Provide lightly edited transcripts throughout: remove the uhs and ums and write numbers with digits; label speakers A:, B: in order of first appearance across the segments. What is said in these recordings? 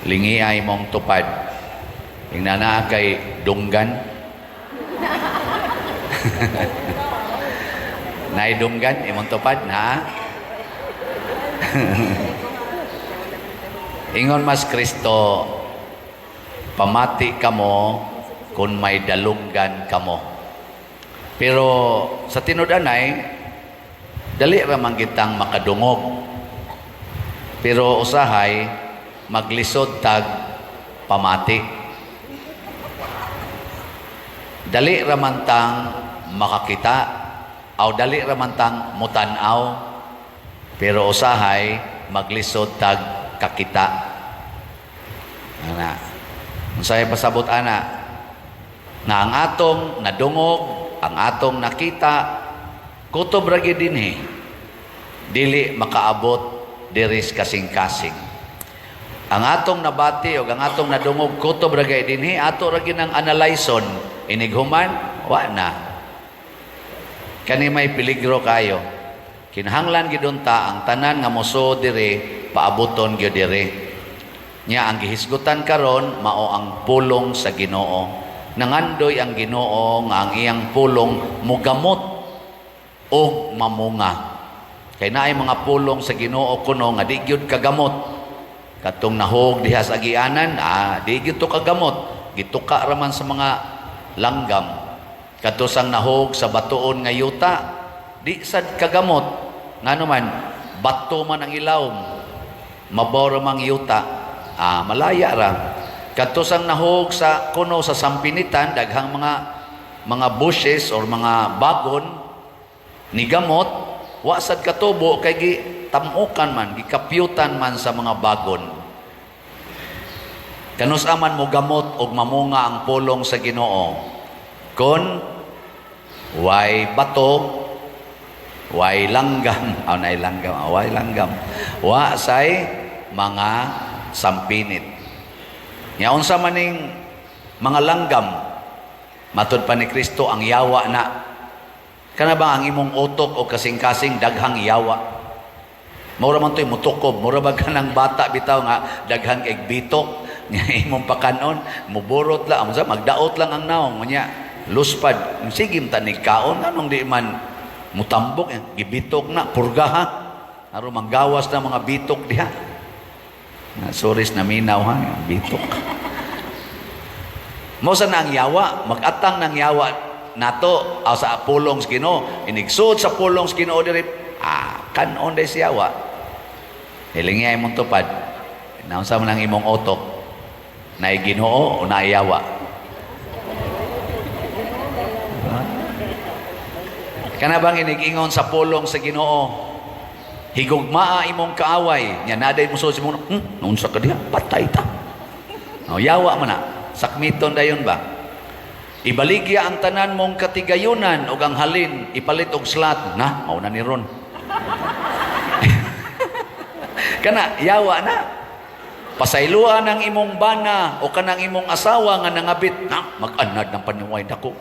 A: Lingi ay mong tupad. Yung nana kay dunggan. Naidunggan, imong tupad na. Ingon mas Kristo, pamati kamo kung may dalunggan kamo. Pero sa tinud-anay, dali ramang kitang makadungog. Pero usahay, maglisod tag pamati. Dali ramantang makakita, aw dali ramantang mutanaw, pero usahay, maglisod tag kakita. Ana. Unsay pasabot ana? Na ang atong nadungog, ang atong nakita, kutob ra gyud dinhi. Dili makaabot diri kasing-kasing. Ang atong nabati o ang atong nadungog kutob ra gyud dinhi, ato ra gyud ang analyson, inighuman wa na. Kani may peligro kayo. Kinahanglan gid unta ang tanan nga moso diri paabuton gyud diri. Nya ang gihisgutan karon mao ang pulong sa Ginoo. Nangandoy ang Ginoo nga ang iyang pulong mugamot o mamunga. Kay naay mga pulong sa Ginoo kuno nga di gyud kagamot. Katong nahog diha sa agianan, di gyud to kagamot. Gituka raman sa mga langgam. Katusang nahog sa batuon nga yuta, di sad kagamot. Ngano man bato man ang ilawom, mabaw ramang yuta, malaya ra. Katusang nahog sa kuno sa sampinitan, daghang mga bushes or mga bagon ni gamot, wa sad katubo kay gitamukan man, gikapyutan man sa mga bagon. Kanus-aman mo gamot og mamunga ang pulong sa Ginoo. Kon way bato, way langgam, nay langgam, way langgam. Wa say mga sampinit. Nya unsa maning mga langgam matud pa ni Kristo ang yawa na. Kana ba ang imong utok o kasing-kasing daghang yawa? Mura man to'y mutukob, mura ba kanang bata bitaw nga daghang kay bitok nga imong pakanon, muburot lang, magdaot lang ang naong nya luspad. Sige ta ni kaon anong di man mutambok, gibitok na purga ha. Aron manggawas na mga bitok diha. Soris na minaw ha, bitok. Mosa na ang yawa, mag-atang ng yawa nato sa pulong sa Ginoo, inigsud sa pulong sa Ginoo diri, kanon day si yawa. Hilingi ay mong tupad. Naunsa man ang imong utok, na Ginoo o na yawa. Kana bang inig-ingon sa pulong sa Ginoo? Higugmaa imong kaaway, nya naday mo sa imong, naunsa ka diha, patay ta. Yawa man na, sakmiton dayon ba? Ibaligya ang tanan mong katigayunan o ang halin, ipalit og slat, mao na ni ron. Kana, yawa na. Pasayloan ang imong bana o kanang imong asawa nga nangabit, mag-anad ng paniway dako.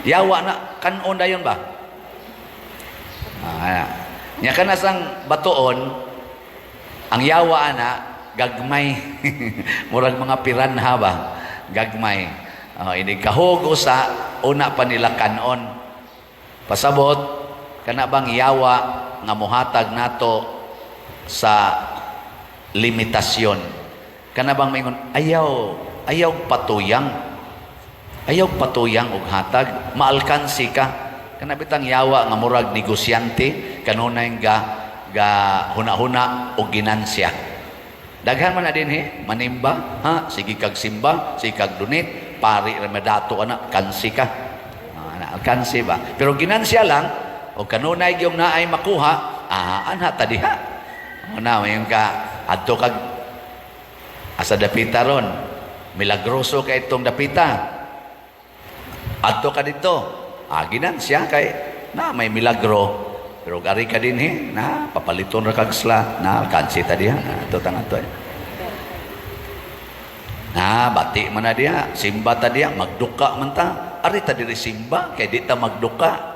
A: Yawa na, kanon dayon ba? Nya kana sang batuon, ang yawa na gagmay. Murag mga piranha ba? Gagmay. Ini kahugo sa una pa nila kanon. Pasabot, kana bang yawa nga muhatag nato sa limitasyon. Kana bang maingon, ayaw patuyang. Ayaw patuyang og hatag, maalkansi ka. Kana bitang yawa nga murag negosyante, kanunay ga huna-huna og ginansya. Daghan man na din manimba, sige kag simba, sige kag donate, pari ra madato ana, kansi ka. Alkansi ba? Pero ginansya lang o kanunay gyud naay makuha, anha ta diha. Una mayon ka adto kag asa dapita ron. Milagroso kay itong dapita. Adto ka dito. Ginansya kay na may milagro. Pero gari ka din na papaliton ra kag sla, na alkansi ta diha. Ato tang ato. Bati man na diha, simba ta diha, magduka man ta. Ari ta diri simba kay di ta magduka.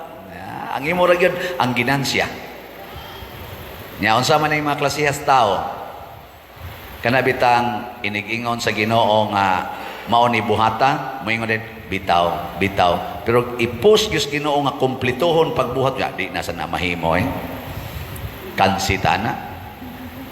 A: Ang imo ra gyud ang ginansya. Nya unsa man ang mga klasihas tao? Kanabitang inig-ingon sa Ginoo nga mao ni buhata, moingon din bitaw, bitaw. Pero i-post gyud Ginoo nga kumplituhon pagbuhat nga di na sa mahimo kansita na.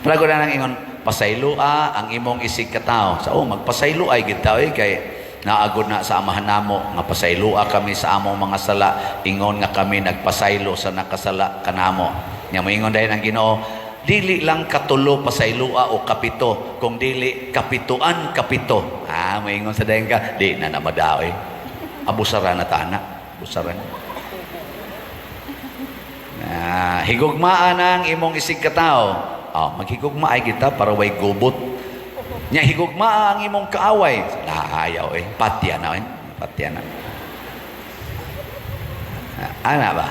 A: Prago na nang ingon pasaylua ang imong isig ka tao. Sa magpasaylo ay gid tao kay naagod na sa amahan namo nga pasaylua kami sa among mga sala, ingon nga kami nagpasaylo sa nakasala kanamo. Nya moingon dayon ang Ginoo, dili lang katulo pasaylua o kapito, kung dili kapituan kapito. Moingon sa dayon ka, di na namadaw abusara na tana, abusaran. Higugmaan ang imong isig ka tao. Maghigugma ay kita para way gubot. Nya higugma ang imong kaaway. Ayaw patya na patya na. Ana ba?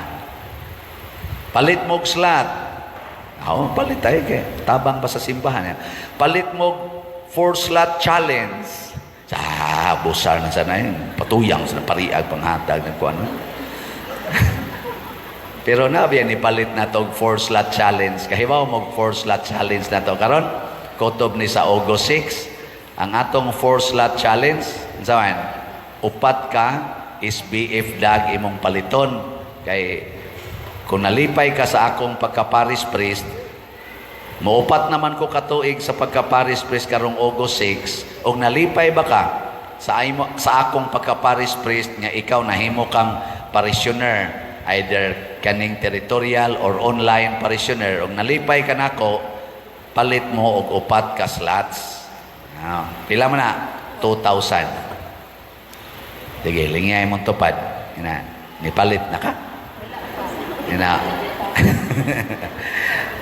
A: Palit mo slat. Palit tayo kay tabang pa sa simbahan. Palit mo 4-slot challenge. Busar na sana yun. Patuyang sa pariag panghatag ng kuano. Pero nabiyan ni palit na to 4-slot challenge. Kahibaw mo 4-slot challenge na to karon kutob ni sa August 6 ang atong 4-slot challenge. Sawan, upat ka SBF dag imong paliton kay kung nalipay ka sa akong pagka-parish priest, maupat naman ko katuig sa pagka-parish priest karong August 6, og nalipay ba ka sa akong pagka-parish priest nga ikaw nahimo kang parishioner, either kaning territorial or online parishioner, og nalipay ka nako, palit mo og upat ka slots. Pila man na? 2,000. Sige, lingay mong tupad. Nipalit na ka?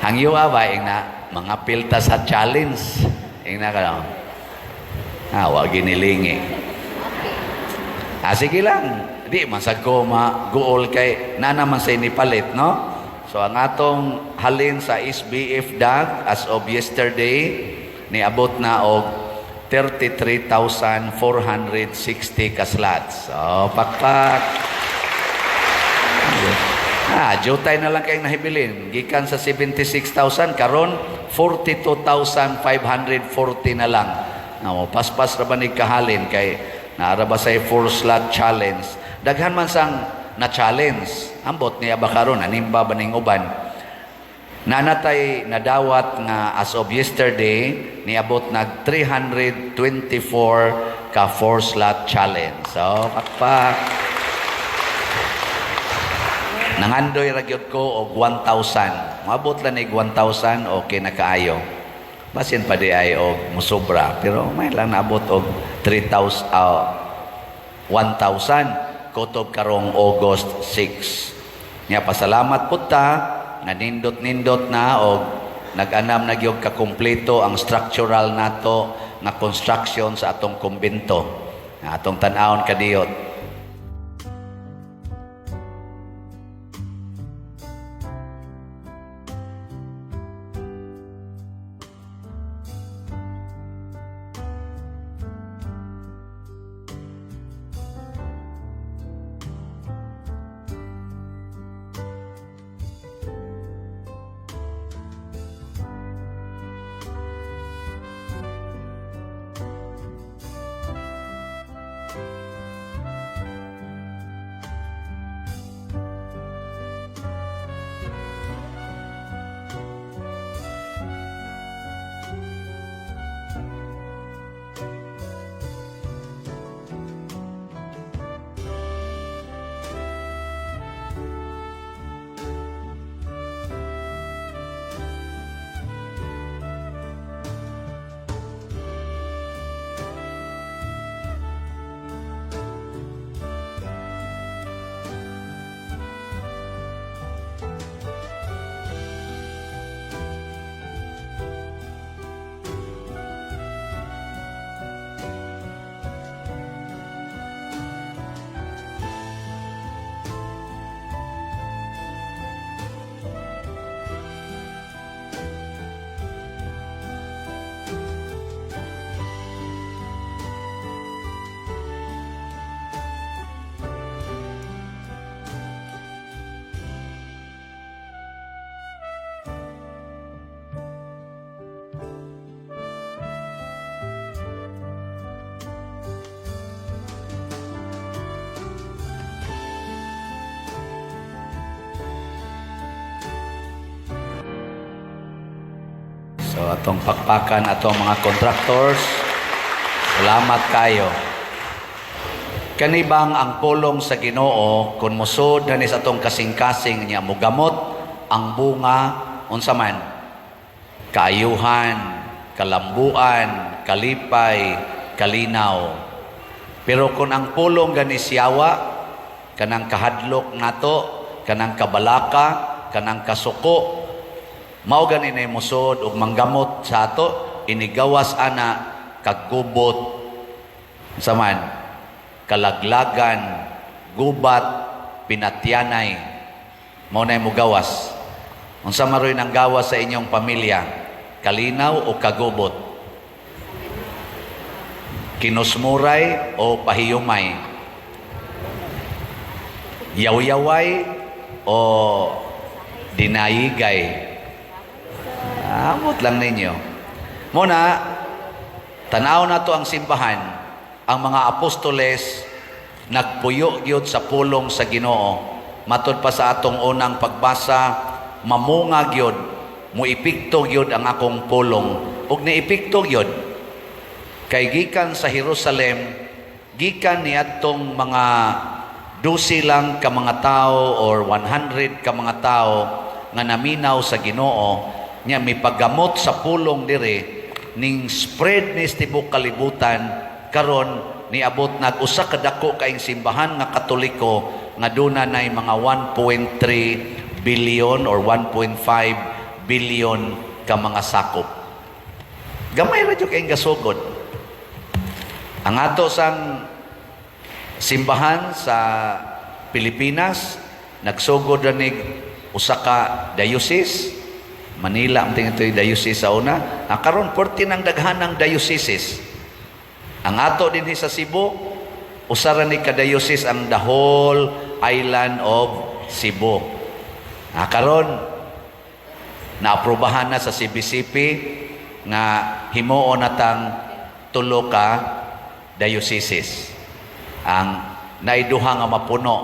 A: Hangyo ba mga pilta sa challenge wag ginilingi sige lang di man sa goal kay na naman sa inipalit no. So ang atong halin sa SBF dag as of yesterday niabot na og 33,460 ka slots. So pakpak jutay na lang kayong nahibilin. Gikan sa 76,000, karon 42,540 na lang. Paspas ra ba ni kahalin kay naara ba sa 4-slot challenge. Daghan man sang na-challenge. Ambot niya ba karon, animba ba ning uban? Nanatay nadawat nga as of yesterday, niabot nag 324 ka 4-slot challenge. So, pakpak. Nangandoy ragyot ko og 1,000. Mabot lang ig 1,000, okay na kaayo. Basin pa di ay og musobra. Pero may lang naabot og 1,000 kutob karong August 6. Nya pasalamat pud ta nga nindot-nindot na og nag-anam na gyud ka kumpleto ang structural nato nga construction sa atong kumbento. Atong tan-awon kadiyot. So atong pakpakan atong mga contractors. Salamat kayo. Kanibang ang pulong sa Ginoo kun musod na sa atong kasing-kasing niya mugamot ang bunga unsa man kaayuhan, kalambuan, kalipay, kalinaw. Pero kung ang pulong gani siyawa, kanang kahadlok nato, kanang kabalaka, kanang kasuko, mao gani na musod ug manggamot sa ato, inigawas ana kaggubot sa man kalaglagan, gubat, pinatyanay, mao na mo gawas. Unsa maroy nang gawas sa inyong pamilya? Kalinaw o kagubot? Kinusmuray o pahiyumay? Yaw-yaway o dinayigay? Amot lang ninyo. Muna, tanaw na to ang simbahan. Ang mga apostoles nagpuyo gyud sa pulong sa Ginoo. Matod pa sa atong unang pagbasa, mamunga gyud, muipikto gyud ang akong pulong. Ug niipikto gyud kay gikan sa Jerusalem, gikan niadtong mga 12 lang ka mga tao or 100 ka mga tao nga naminaw sa Ginoo, nya mipagamot sa pulong dire ning spread ni tibok kalibutan. Karon niabot nag-usa ka dako kaing simbahan nga Katoliko nga duna nay mga 1.3 billion or 1.5 billion ka mga sakop. Gamay ra jud kaing gasugod. Ang ato sang simbahan sa Pilipinas nagsugod ra nig usa ka diocese. Manila ang tingin ito'y diocese sa una. Karon 14 ang daghanang dioceses. Ang ato din sa Cebu, usara ni ka-diocese ang the whole island of Cebu. Karon naaprubahan na sa CBCP nga himuon natang 3 ka dioceses. Ang naiduha nga mapuno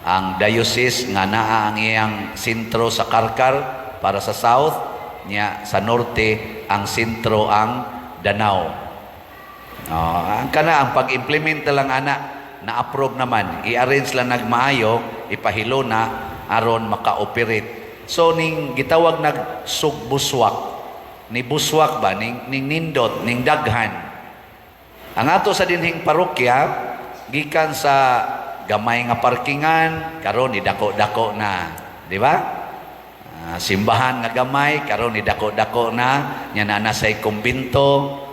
A: ang diocese nga naa ang iyang sentro sa Karkar para sa south, nya sa norte ang sentro ang Danao. Ang pag-implement lang na-approve naman, i-arrange lang nagmaayo, ipahilo na aron maka-operate. So ning gitawag nag-sugbuswak, ni buswak ba ning nindot ning daghan. Ang ato sa dinhing parokya gikan sa gamay nga parkingan karon ni dako-dako na, di ba? Simbahan nga gamay karon ni dako-dako na, nya na say kumbinto.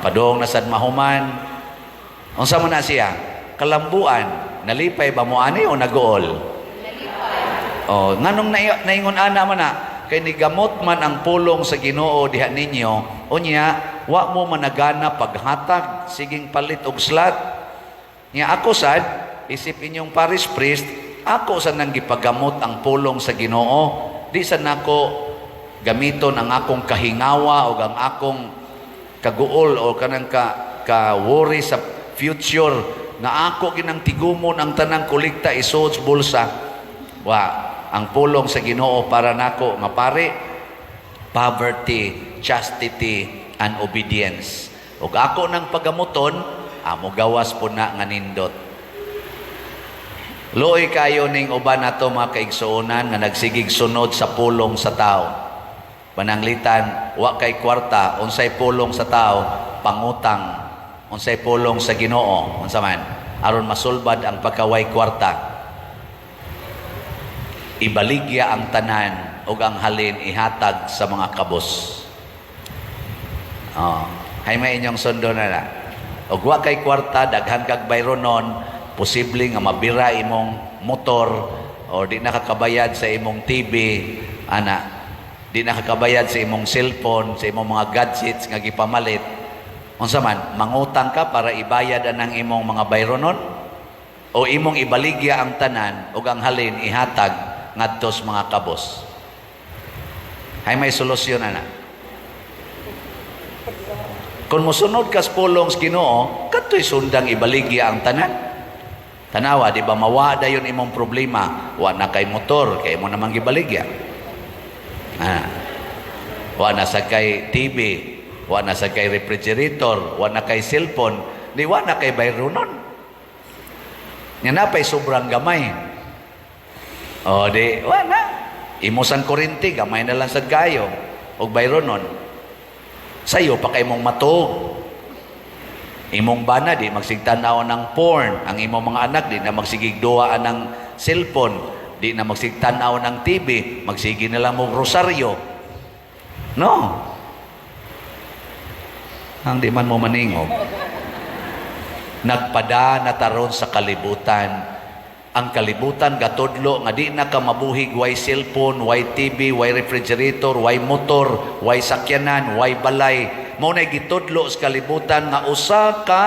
A: Padung na sad mahuman. Unsa man na siya? Kalambuan. Nalipay ba mo ani o nagool? Nalipay. Nganong naingon ana man na kay nigamot man ang pulong sa Ginoo diha ninyo. Unya, wa mo managana paghatag siging palit og slat. Nya ako sad isip inyong parish priest, ako sad nang gipagamot ang pulong sa Ginoo. Di sad nako gamiton ang akong kahingawa o ang akong kaguol o kanang ka-worry sa future na ako ginang tigumon ang tanang kolekta isuod sa bulsa. Ang pulong sa Ginoo para nako nga pare, poverty, chastity, and obedience. Ug ako nang pagamuton, amo gawas po na nga nindot. Luoy kayo ning uban nato mga kaigsuonan nga nagsigig sunod sa pulong sa tao. Pananglitan, wa kay kwarta, unsay pulong sa tao, pangutang, unsay pulong sa Ginoo, unsa man, aron masulbad ang pagkaway kwarta. Ibaligya ang tanan ug ang halin ihatag sa mga kabos. Hay may inyong sundo na. Ug wa kay kwarta, daghan kag bayronon, posible nga mabira imong motor o di nakakabayad sa imong TV, di nakakabayad sa imong cellphone, sa imong mga gadgets nga gipamalit. Unsa man, mangutang ka para ibayad anang imong mga bayronon o imong ibaligya ang tanan ug ang halin ihatag ngadto sa mga kabos. Hay may solusyon ana. Kung mosunod ka sa pulong sa Ginoo, kadto'y sundang ibaligya ang tanan. Tanawa, di ba mawada yun imong problema? Wa na kay motor, kay mo namang gibaligya. Wa na sa kay TV, wa na sa kay refrigerator, wa na kay cellphone, di wa na kay bayro nun. Nga napay sobrang gamay. O di, wa na. Imusan kurinti, gamay na lang sa gayo. O bayro nun. Sa'yo pa kay mong matuog. Imong bana di magsigtanaw ng porn. Ang imong mga anak di na magsigigduaan ng cellphone. Di na magsigtanaw ng TV. Magsigi na lang mong rosaryo. No. Ang di man mo maningog. Nagpada na taron sa kalibutan. Ang kalibutan gatudlo nga di na ka mabuhig way cellphone, way TV, way refrigerator, way motor, way sakyanan, way balay. Mao nay gitudlo sa kalibutan nga usa ka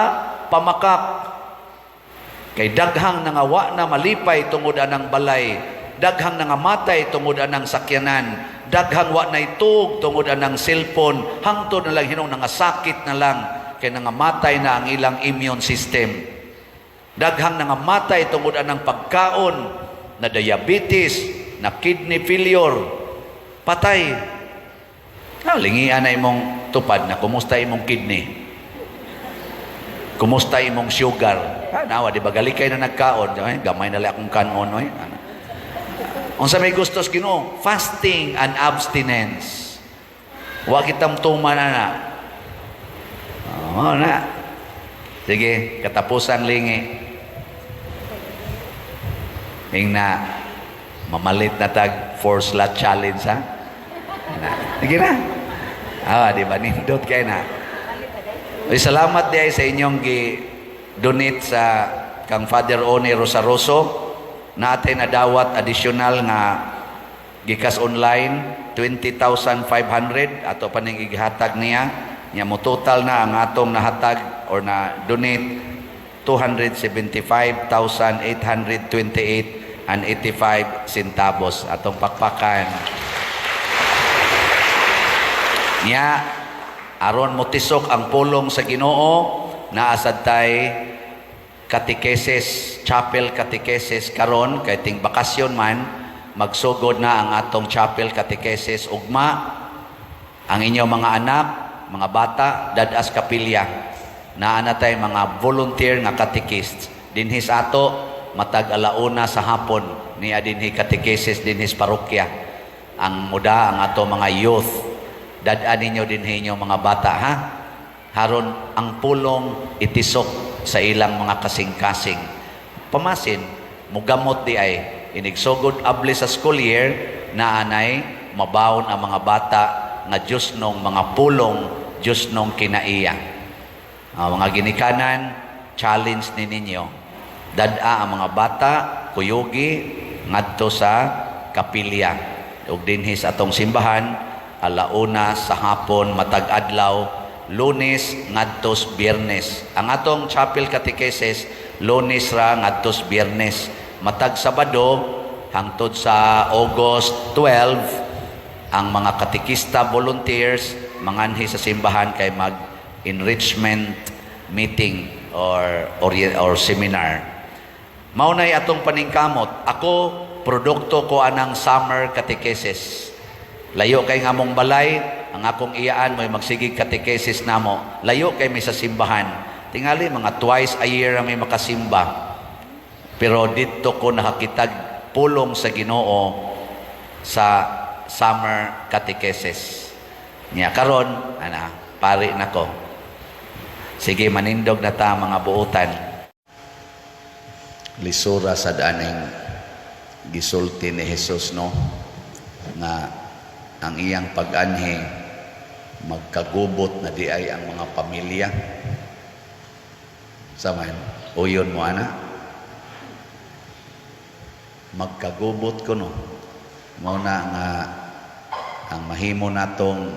A: pamakak. Kay daghang nangawa na malipay tungod anang balay, daghang nangamatay tungod anang sakyanan, daghang wa nay tug tungod anang cellphone, hangtod na lang hinong nangasakit na lang kay nangamatay na ang ilang immune system. Daghang nangamatay tungod anang pagkaon na diabetes, na kidney failure, patay. Lingian na imong tupad na kumusta imong kidney, kumusta imong sugar. Nawa di ba galikay na nagkaon, gamay na lang akong kanon. Unsa may gustos Ginoo? Fasting and abstinence. Wa kitang tuman na. Na. Sige, katapusan lingi. Na mamalit na tag 4 slot challenge ha. Sige na. Di ba nindot kayo na. Salamat di sa inyong gi-donate sa kang Father Oni Rosaroso. Natin na dawat additional nga gikas online 20,500 ato pa ning igihatag niya. Nya mo total na ang atong nahatag or na donate 275,828 and 85 centavos atong pakpakan. Nya aron motisok ang pulong sa Ginoo naa sad tay catechesis, chapel catechesis karon kay ting bakasyon man magsugod na ang atong chapel catechesis ugma ang inyong mga anak, mga bata dadas kapilya. Naa na tay mga volunteer nga catechists dinhi sa ato matag alauna sa hapon ni dinhi catechesis dinhi sa parokya. Ang muda ang ato mga youth dad-an ninyo dinhi inyo mga bata ha. Haron ang pulong itisok sa ilang mga kasing-kasing. Pamasin mugamot di ay inigsugod abli sa school year na anay mabawon ang mga bata nga Diyos nung mga pulong Diyos nung kinaiya. Mga ginikanan challenge ni ninyo dad-a ang mga bata kuyugi ngadto sa kapilya ug dinhi sa atong simbahan alauna sa hapon matag adlaw Lunes ngadto sa Biyernes. Ang atong chapel catechesis Lunes ra ngadto sa Biyernes. Matag Sabado hangtod sa August 12 ang mga katekista volunteers manganhi sa simbahan kay mag enrichment meeting or seminar. Maunay atong paningkamot. Ako produkto ko anang summer catechesis. Layo kay ngamong balay, ang akong iyaan mo'y magsigig catechesis namo. Layo kay may sa simbahan. Tingali mga twice a year ang may makasimba. Pero dito ko nakakitag pulong sa Ginoo sa summer catechesis. Nya karon pari nako. Sige manindog na ta mga buutan. Lisura sa daning gisulti ni Jesus no nga ang iyang pag-anhi magkagubot na di ay ang mga pamilya. Saman, uyon mo ana. Magkagubot ko no. Mao na nga ang mahimo natong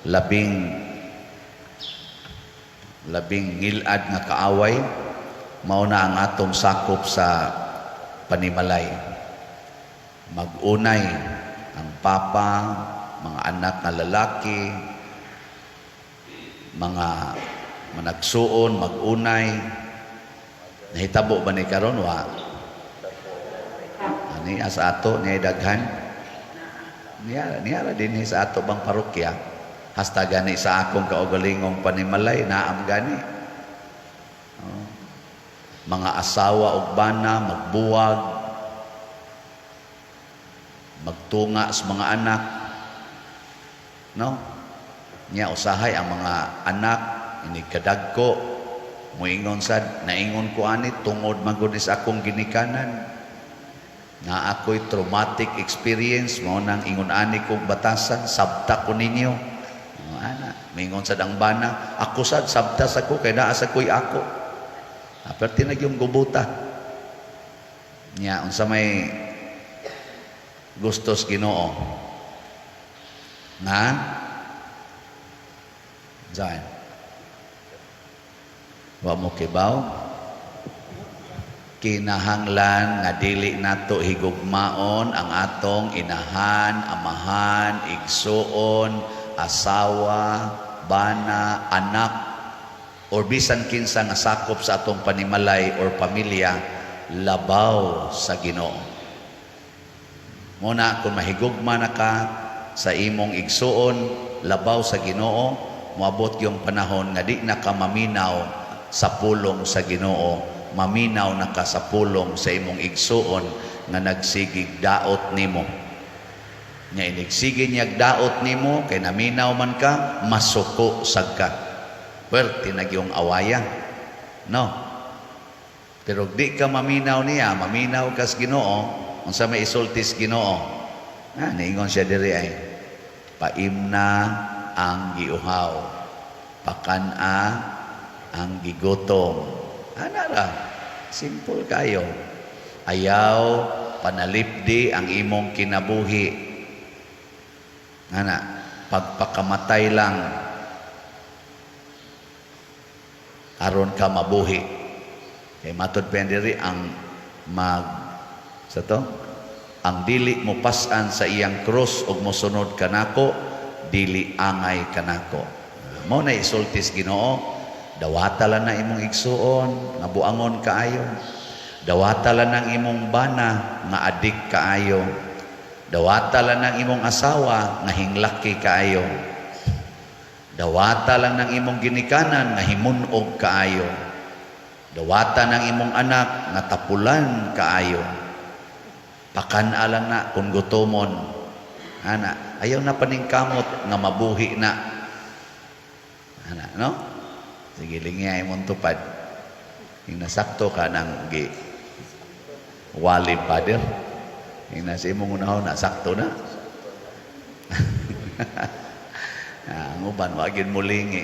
A: labing ngilad nga kaaway mao na ang atong sakop sa panimalay. Mag-unay ang papa, mga anak na lalaki, mga managsuon, mag-unay. Nahitabo ba ni karon wa? Ani sa ato niya daghan. Niya din sa ato bang parokya. Hasta gani sa akong kaugalingong panimalay, naam gani. Oh. Mga asawa o bana, magbuwag, magtunga sa mga anak. No? Nya usahay ang mga anak, inigkadagko, muingon sad, naingon ko ani, tungod magunis akong ginikanan. Na ako'y traumatic experience, mo nang ingon ani kong batasan, sabta ko ninyo. Ana, mingon sad ang bana, ako sad sabta sa ko kay naa sa ko'y ako. Aperti na yung gubuta. Nya unsa may gustos Ginoo. Na Jan. Wa mo kibaw. Kinahanglan nga dili nato higugmaon ang atong inahan, amahan, igsuon, asawa, bana, anak, or bisan kinsa nga sakop sa atong panimalay or pamilya, labaw sa Ginoo. Muna, kung mahigugma na ka sa imong igsuon, labaw sa Ginoo, moabot yung panahon nga di na ka maminaw sa pulong sa Ginoo, maminaw na ka sa pulong sa imong igsuon nga nagsigig daot nimo. Nya inigsige niyag daot nimo kay naminaw man ka, masuko sad ka. Perti na yung awaya. No. Pero di ka maminaw niya, maminaw ka sa Ginoo, unsa may isultis Ginoo. Niingon siya diri ay paimna ang giuhaw, pakana ang gigutom. Anara, simple kayo. Ayaw panalipdi ang imong kinabuhi. Ana, pagpakamatay lang aron ka mabuhi. Kay matud pendiri ang ang dili mo pasan sa iyang krus ug mosunod kanako, dili angay kanako. Mao na isultis Ginoo. Dawata lang na imong igsuon, nga buangon kaayo. Dawata lang ng imong bana, nga adik kaayo. Dawata lang ng imong asawa, nga hinglaki kaayo. Dawata lang ng imong ginikanan, nga himunog kaayo. Dawata ng imong anak, nga tapulan kaayo. Pakana lang na kung gutomon. Ana, ayaw na paningkamot, nga mabuhi na. Ana, no? Sige, lingya imong tupad. Yung nasakto ka ng wali pader. Yung nasa imong unahon, nasakto na. Ang uban, wagin mulingi.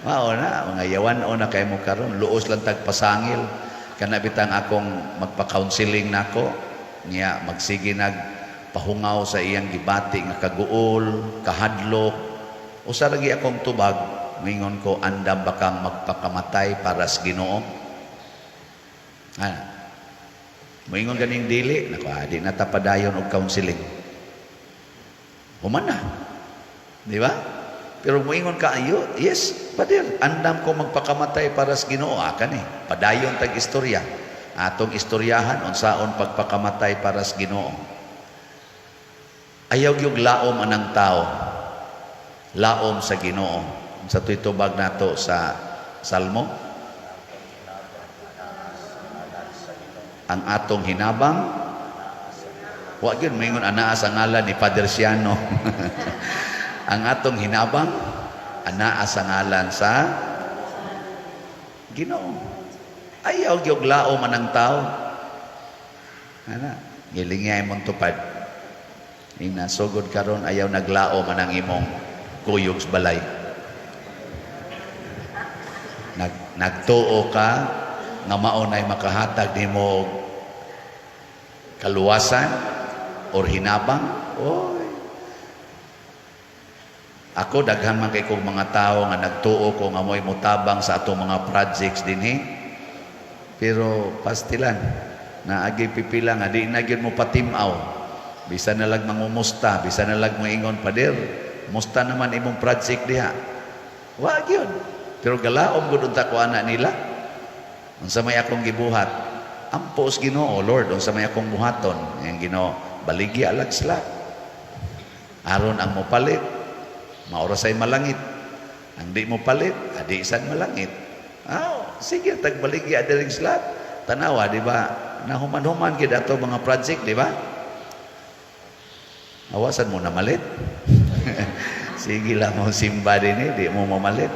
A: Mao na, mga yawan o na kayo mo karon, luos lang tagpasangil. Kanabitang akong magpa-counseling nako, niya magsige nagpahungaw sa iyang gibati nga kaguol, kahadlok. Usa lagi akong tubag, mingon ko, andam bakang magpakamatay para sa Ginoo. Mingon ganing dili, nako, di na tapadayon og counseling. Human na. Di ba? Pero moingon ka, ayo, yes, pader, andam ko magpakamatay para sa Ginoo. Kani, padayon tag istorya. Atong istoryahan, unsaon pagpakamatay para sa Ginoo. Ayaw yung laom anang tao. Laom sa Ginoo. Sa tuitubag nato sa Salmo, ang atong hinabang, wag yun, mayroon anaa sa ngalan ni Father Siano. Ang atong hinabang, anaa sa ngalan sa Ginoo. Ayaw yung laom anang tao. Gilingay mong tupad. Inasugod karon ayaw naglaom anang imong kuyog sa balay. Nagtuo ka nga maunay makahatag nimo kaluwasan or hinabang. Oy. Ako daghan man kay kong mga tao nga nagtuo ko nga mo'y mutabang sa atong mga projects dinhi. Pero pastilan na agi pipila nga di na gyud mo patimaw. Bisan na lag mangumusta, bisan na lag moingon pader, musta naman imong project diha. Wa gyud. Pero galaom gud unta ko ana nila. Unsa may akong gibuhat, ampos Ginoo, Lord, unsa may akong buhaton, yang Ginoo, baligya alag sila. Aron ang mopalit, maorasay malangit. Ang di mo palit, adi isan malangit. Sige, tagbaligya diring slat. Tanawa, di ba? Nahuman-human gid ato mga project, di ba? Awasan mo na malit. Sige lang mo simba din di mo mamalit.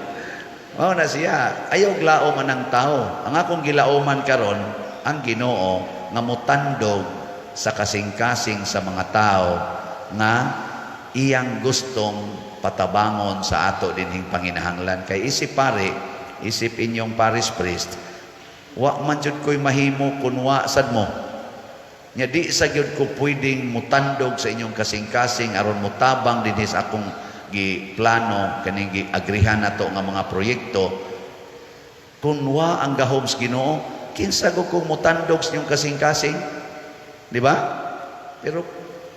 A: Na siya, ayaw glaoman ng tao. Ang akong gilaoman karon, ang Ginoo nga mutandog sa kasing-kasing sa mga tao nga iyang gustong patabangon sa ato dinhing panginahanglan. Kay isip pare, isip inyong parish priest, wa man jud ko'y mahimo kun wa sad mo. Nya di sa gyud ko pwedeng mutandog sa inyong kasing-kasing aron mutabang dinhi sa akong giplano kaning giagrihan nato nga mga proyekto. Kun wa ang gahom sa Ginoo, kinsa ko kung mutandog sa inyong kasing-kasing? Di ba? Pero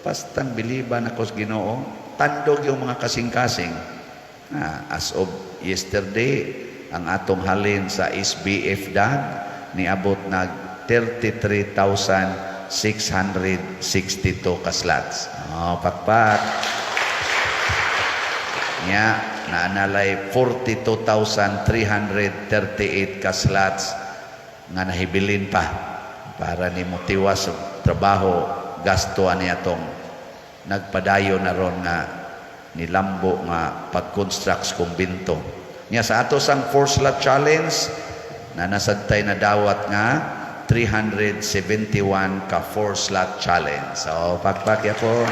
A: pastang biliban ako sa Ginoo, tandog yung mga kasing-kasing. As of yesterday, ang atong halin sa SBF DAG niabot nag 33,662 ka slots. Pakpak. Nya naanalay 42,338 ka slots nga nahibilin pa para ni motiwas trabaho gasto niya tong nagpadayo na ron nga nilambo nga pag-construct kumbinto. Nya sa ato sang 4-slot challenge na nasagtay na dawat nga 371 ka 4-slot challenge. So pakpak yapon.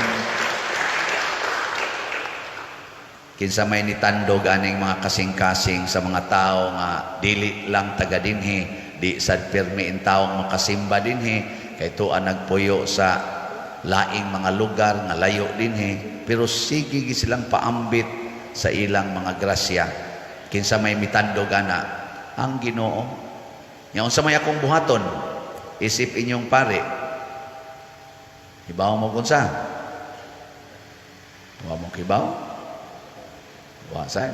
A: Kinsa may nitandog aning mga kasing-kasing sa mga tao nga dili lang taga dinhi, di sad pirmi in taong makasimba dinhi, kay tuan nagpuyo sa laing mga lugar nga layo dinhi, pero sige silang paambit sa ilang mga grasya. Kinsa may mitandog ana ang Ginoo. Nya unsa may akong buhaton, isip inyong pare, ibaw mo kunsa? Wa mo kibaw? Wasan.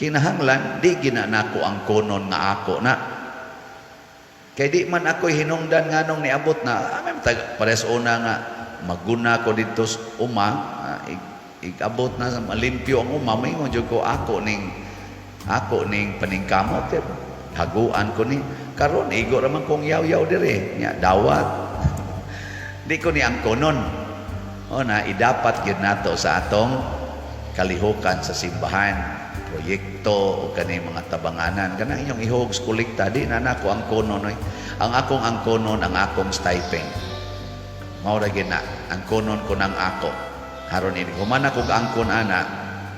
A: Kinahanglan, di ginanako ang konon nga ako na. Kay di man ako'y hinungdan nga nung niabot na, pares una nga, maguna ko dito sa igabot na malimpyo ang may mo ko ako ning paningkamot. Haguan ko ni, karon igo raman kong yaw-yaw dire, nya dawat. Di ko ni ang konon. Idapat yun nato sa atong kalihukan sa simbahan, proyekto o kani mga tabanganan. Kanang inyong ihog kolekta, di na nako ang konon. Ang akong konon, ang akong stipend. Maura gina, ang konon ko ng ako. Haron ini, human akong angkon ana,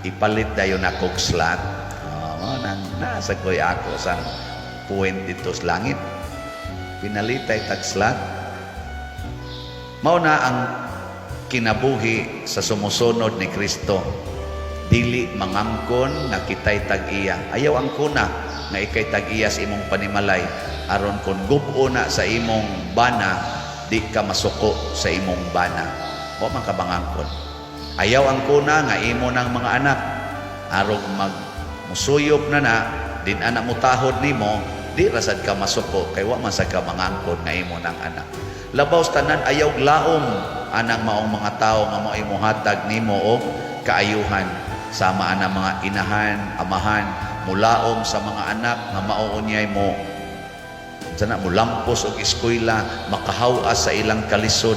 A: ipalit dayon akong slot. Nasa ko'y ako sa puwent dito sa langit. Pinalitay tag slot. Mauna ang kinabuhi sa sumusunod ni Kristo. Dili mangangkon nga kitay tag-iya. Ayaw ang kuna nga ikay tag-iya sa imong panimalay. Aron kon gubo na sa imong bana, di ka masuko sa imong bana. O man ka mangangkon. Ayaw ang kuna nga imo ng mga anak. Aron musuyop na, din anak mo tahod nimo, di rasad ka masuko. Kay wa man sa ka mangangkon nga imo ng anak. Labaw sa tanan, ayaw glaom anang maong mga tao nga mao'y muhatag nimo o kaayuhan. Sama ana mga inahan, amahan, mulaom sa mga anak nga mauunyay mo sana mulampos og eskwela, makahawas sa ilang kalisod.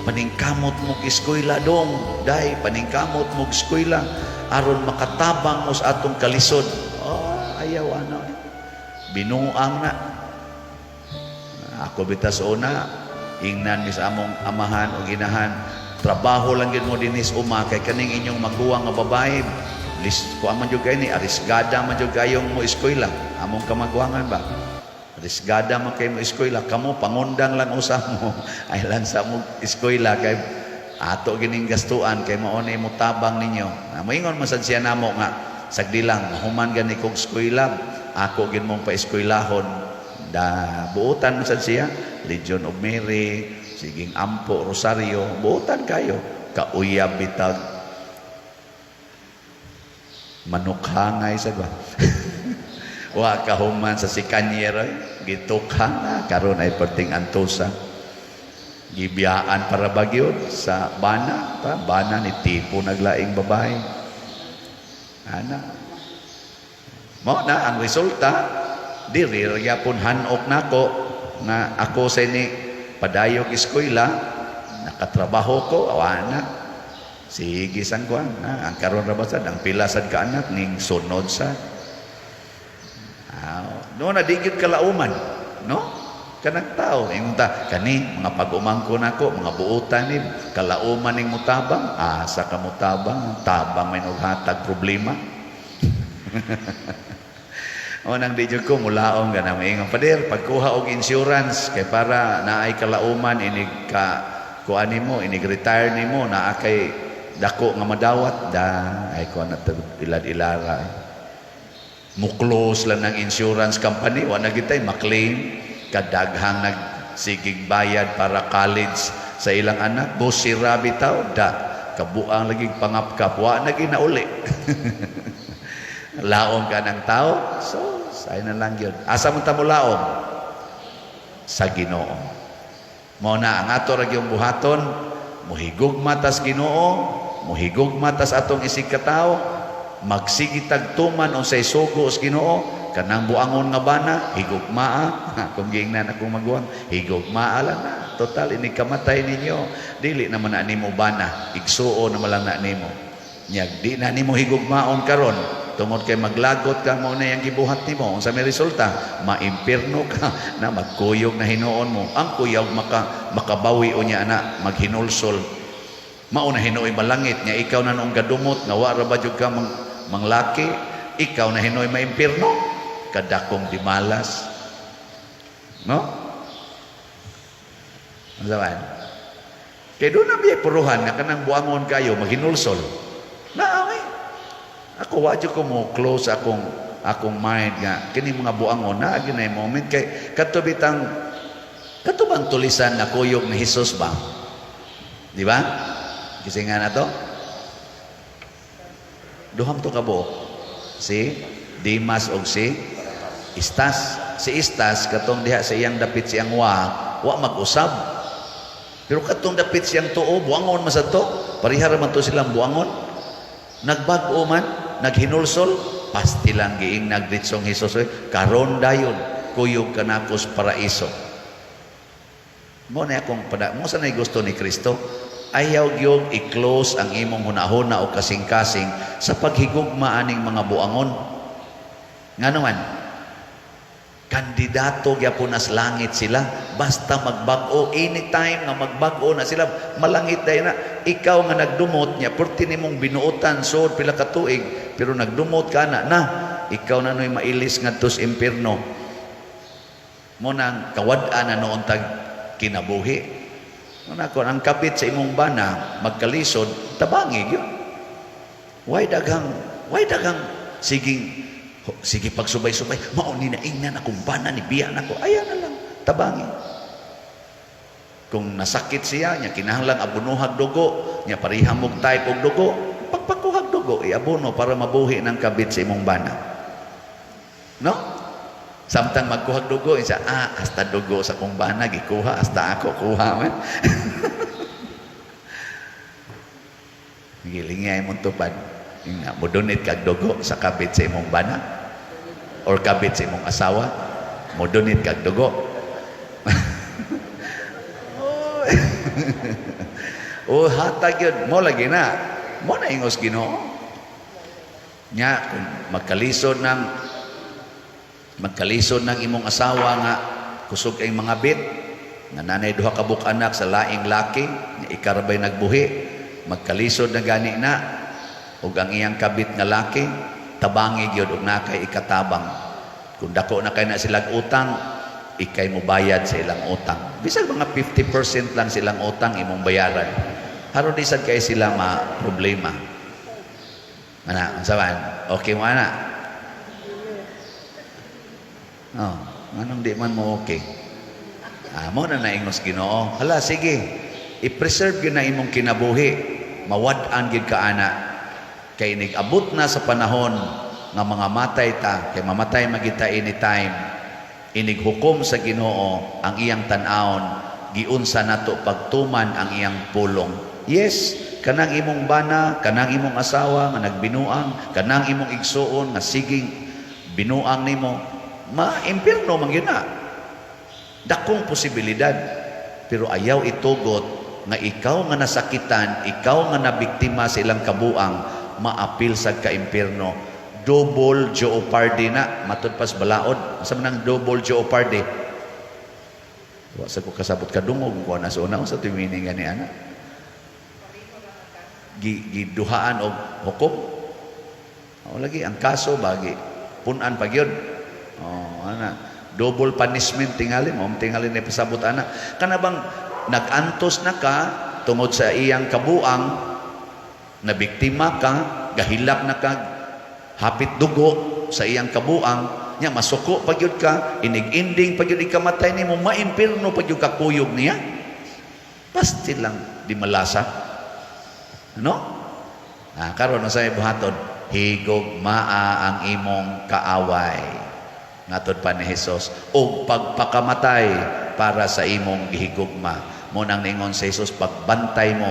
A: Paningkamot mo eskwela dong, dai paningkamot mo eskwela aron makatabang mo sa atong kalisod. Ayaw ano. Binuang na. Ako bitas una, ingnan mi sa among amahan o inahan, trabaho lang yun mo dinis kay kaning inyong maguwang nga babae. Ko aman jud kay ni arisgada man jud kayong mo eskwela. Among kamaguangan ba? Arisgada man kay mo eskwela, kamo pangundang lang usah mo. Ay lang sa mo eskwela kay ato gining gastuan kay mao ni mo tabang ninyo. Moingon man sad siya namo nga sagdi lang human gani kog eskwela, ako gin mong pa-eskwelahon. Da buutan man sad siya, Legion of Mary, siging Ampo, Rosario, buutan kayo. Kauyab bitag manukhangay sa ba? Wa kahuman sa sikanyero, gitukhang na, karon ay perting antusa. Gibiyaan para bagyo sa bana, bana ni tipo naglaing babae. Ana. Mo na ang resulta diri gyapon hanok nako nga ako sa ni padayog eskwela, nakatrabaho ko awana. Sige sang kuan, ang karon ra ba sad ang pila sad ka anak ning sunod sa. No na di gyud kalauman, no? Kanang tao ingon ta kani mga pag-umangko nako, mga buotan ni kalauman ning mutabang, asa ka mutabang, tabang may naghatag problema. O nang di jud ko mulaong ganang ingon pader pagkuha og insurance kay para naay kalauman inig ka kuan nimo inig retire nimo naa kay dako nga madawat da ay kuan na ilad-ilara mo close lang ng insurance company wa na gitay maklaim kadaghang nagsigig bayad para college sa ilang anak busira bitaw da kabuang lagi pangapkap wa na ginauli. Laom ka ng tao, so say na lang yun. Asa mo ta mo laom? Sa Ginoo. Mo na ang ato ra gyung buhaton, muhigugma tas Ginoo, muhigugma tas atong isig ka tawo, magsigitag tuman unsay sugo sa Ginoo, kanang buangon nga bana, higugmaa. Kung giingnan akong magwang, higugmaa lang na. Total ini kamatay ninyo. Dili naman na nimo bana, igsuo naman lang na nimo. Nyag di na nimo higugmaon karon. Tungod kay maglagot ka mo na yung gibuhat nimo unsa may resulta maimpirno ka na magkuyog na hinuon mo ang kuyaw makabawi unya na maghinulsol mao na hinuoy malangit nya ikaw na noong gadumot nga wa ra ba jud ka manglaki ikaw na hinuoy maimpirno kadakong dimalas no unsaman kay do na biyay puruhan nga kanang buangon kayo maghinulsol na ako wa jud ko mo close akong mind nga kini mga buangon na ginay moment kay katubang tulisan na kuyog ni Hesus ba di ba kasi nga na to duham to kabo si Dimas og si Istas katong diha sa iyang dapit siyang wa mag-usab pero katong dapit siyang tuo buangon masad to parihar man to silang buangon nagbag-o man naghinulsol pasti lang giing nagditsong Hesus karon dayon kuyog kanakos paraiso mo na akong mo sa nay gusto ni Kristo ayaw gyud i-close ang imong hunahuna o kasing-kasing sa paghigugma aning mga buangon ngano man kandidato gyapon as langit sila basta magbag-o anytime nga magbag-o na sila malangit day na ikaw nga nagdumot nya perti nimong binuotan so pila ka tuig pero nagdumot ka na ikaw na noy mailis ngadto sa impierno mo nang kawad-an na noon tag kinabuhi mo na kon ang kapit sa imong bana magkalisod tabangi gyud way daghang sige pagsubay-subay mao ni na ingnan akong bana ni biya nako ayan na lang tabangi kung nasakit siya nya kinahanglan abunuhag dugo nya pariham og type og dugo pagpakuhag dugo iabuno para mabuhi ng kabit sa imong bana no samtang magkuhag dugo isa hasta dugo sa kong bana gikuha hasta ako kuha man gilingay mo tupad nga mudunit kag dugo sa kabit sa imong bana or kabit sa imong asawa mudunit kag dugo hatag yun mo lagi na mo na ingos Ginoo nya kung magkalisod ng imong asawa nga kusog kay mga bit nga nanay duha ka anak sa laing laki nya ikarabay nagbuhi magkalisod na gani na ug ang iyang kabit nga laki tabangi gyud ug nakay ikatabang kung dako na kay na silang utang ikay mo bayad sa ilang utang bisag mga 50% lang silang utang imong bayaran haron di sad kay sila problema ana unsaman okay mo ana anong di man mo okay mo na naingos Ginoo hala sige i-preserve gyud na imong kinabuhi mawad-an gyud ka ana kay nigabot na sa panahon nga mga matay ta kay mamatay magita anytime inighukom sa Ginoo ang iyang tan-awon giunsa nato pagtuman ang iyang pulong yes kanang imong bana, kanang imong asawa nga nagbinuang, kanang imong igsuon nga siging binuang nimo, ma-impyerno man gyud na. Dakong posibilidad. Pero ayaw itugot nga ikaw nga nasakitan, ikaw nga nabiktima sa ilang kabuang, maapil sa ka-impyerno. Double jeopardy na, matod pas balaod. Asa man ang double jeopardy? Wa sa ko kasabot kadungog ko na sa una sa timini gani ana. Giduhaan og hukom. O lagi ang kaso bagi punan pa gyud. Ana double punishment tingali mo tingali ni pasabot ana. Kana bang nagantos na ka tungod sa iyang kabuang, na biktima ka, gahilak na ka, hapit dugo sa iyang kabuang, nya masuko pagyud ka, inig-inding pagyud ikamatay nimo, maimpirno pagyud ka kuyog niya. Basti lang di malasa. No? Karon na sa buhaton, higugmaa ang imong kaaway. Natod pa ni Jesus, og pagpakamatay para sa imong gihigugma. Mo nang ningon sa Jesus, pagbantay mo,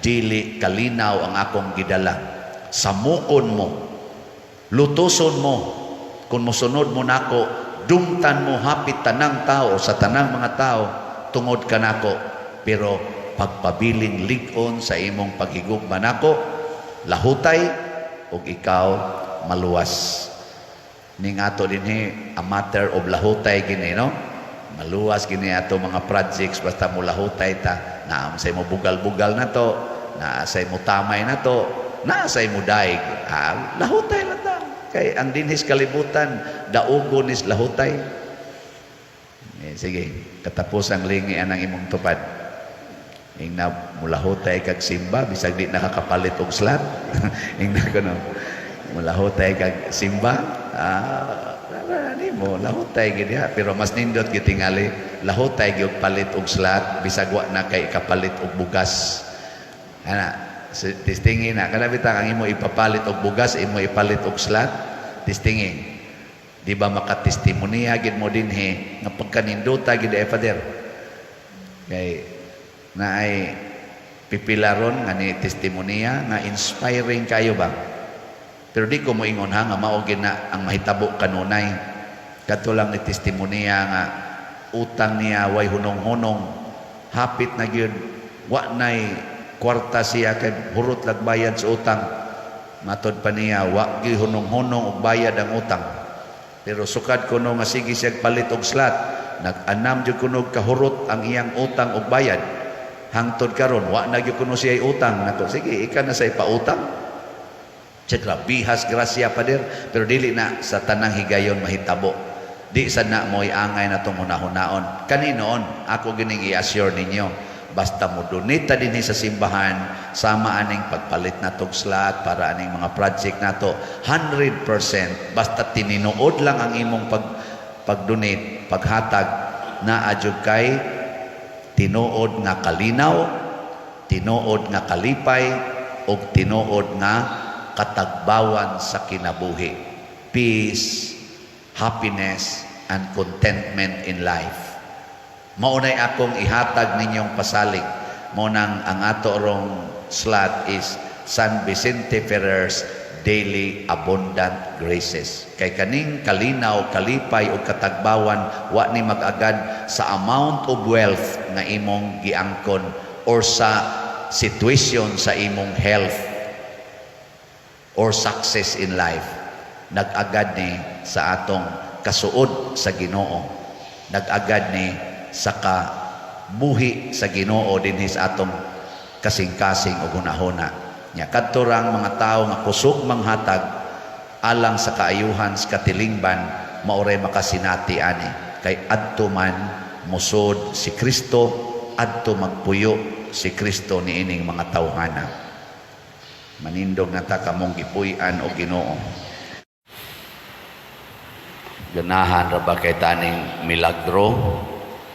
A: dili kalinaw ang akong gidala. Samukon mo, lutuson mo, kung mosunod mo nako, dumtan mo hapit tanang tao sa tanang mga tao, tungod ka nako. Pero pagpabiling ligon sa imong paghigugma nako, lahutay, ug ikaw maluwas. Ning ato dinhi a matter of lahutay gini, no? Maluwas gini ato mga projects basta mo lahutay ta, na say mo bugal-bugal na to, na say mo tamay na to, na say mo daig. Lahutay lang ta. Kay ang dinhis kalibutan, daugon is lahutay. Sige, katapos ang lingi anang imong tupad. Ing na mulahutay kag simba, bisag di nakakapalit og slot. Ing na kuno, mulahutay kag simba, di mo, lahutay gid ha. Pero mas nindot gitingali, lahutay gyud palit og slot, bisag wa na kay kapalit og bugas. Ana, tistingin na, kada bitang ang imo ipapalit og bugas, imo ipalit og slot, tistingin. Di ba makatestimonya gid mo dinhi nga pagkaninduta gid Father. Kay naay pipilaron nga ni testimonya nga inspiring kayo ba? Pero di ko moingon ha nga mao gid na ang mahitabo kanunay. Kadto lang ni testimonya nga utang niya way hunong-hunong, hapit na gyud wa nay kwarta siya kay hurot lag bayad sa utang. Matod pa niya wa gyud hunong-hunong og bayad ang utang. Pero sukad kuno nga sige siya palit og slot, nag-anam jud kuno kahurot ang iyang utang og bayad. Hangtod karon wa na gyud kuno siya utang nato. Sige, ika na sa ipautang. Tsaka bihas grasya pa der, pero dili na sa tanang higayon mahitabo. Di sad na mo'y angay na itong hunahon. Kaninoon, ako gining i-assure ninyo, basta mo donate dinhi sa simbahan, sama aning pagpalit na tog slot para aning mga project nato 100%, basta tininuod lang ang imong pag-donate, paghatag na adjud kay tinuod nga kalinaw, tinuod nga kalipay, ug tinuod nga katagbawan sa kinabuhi. Peace, happiness, and contentment in life. Maunay akong ihatag ninyong pasalig. Munang ang ato rong slot is San Vicente Ferrer's Daily Abundant Graces. Kay kaning kalinaw, kalipay o katagbawan, wa ni mag-agad sa amount of wealth nga imong giangkon or sa situation sa imong health or success in life. Nag-agad ni sa atong kasuod sa Ginoo. Nag-agad ni sa kabuhi sa Ginoo dinhi sa atong kasing-kasing o hunahuna. Nya kadto rang mga tawo nga kusog manghatag alang sa kaayuhan sa katilingban, maoray makasinati ani. Kay adto man musod si Kristo, adto magpuyo si Kristo niining mga tawhana. Manindog na ta kamong gipuy-an o Ginoo. Ganahan ra ba kay taning milagro?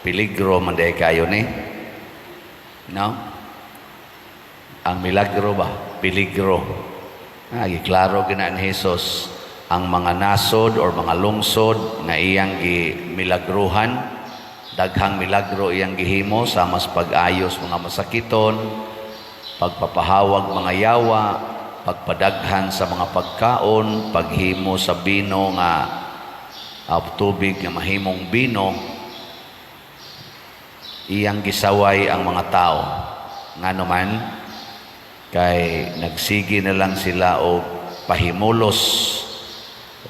A: Peligro man day kayo ni? No? Ang milagro ba? Peligro. Giklaro gina ni Jesus ang mga nasod or mga lungsod nga iyang gimilagruhan, daghang milagro iyang gihimo sa mas pag-ayos mga masakiton, pagpapahawag mga yawa, pagpadaghan sa mga pagkaon, paghimo sa bino nga tubig nga mahimong bino, iyang gisaway ang mga tao. Nga naman, kay nagsigi na lang sila o pahimulos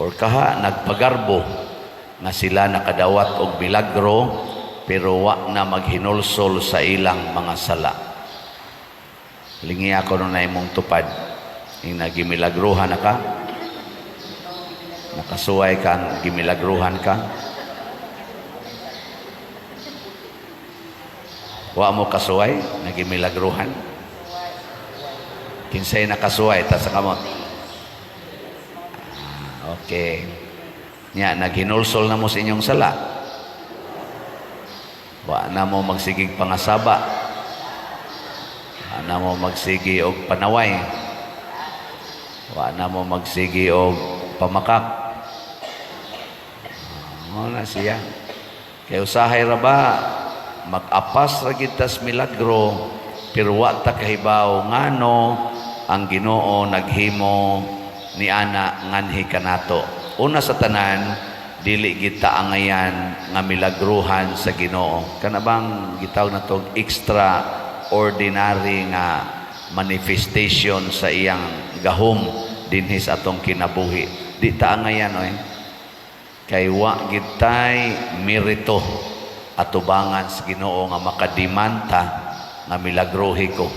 A: or kaha nagpagarbo nga sila nakadawat og milagro pero wa na maghinulsol sa ilang mga sala. Lingi ako nung na imong tupad, yung nagimilagruhan na ka, nakasuway ka, gimilagruhan ka. Wa mo kasuway, nagimilagruhan. Kinsay nakasuway, ta sa kamot. Okay. Nya, naghinulsol na mo sa inyong sala. Wa na mo magsigig pangasaba. Wa na mo magsigi og panaway. Wa na mo magsigi og pamakak. Na siya. Kaya usahay ra ba, mag-apas ra gitas milagro, pero wa ta kahibaw ngano ang Ginoo naghimo ni ana nganhi kanato. Una sa tanan, dili kita angayan nga milagruhan sa Ginoo. Kana bang gitawag na tog extraordinary nga manifestation sa iyang gahom dinhi sa atong kinabuhi. Di ta angayan oy. Kay wa gitay merito atubangan sa Ginoo nga makadimanta nga milagruhi ko.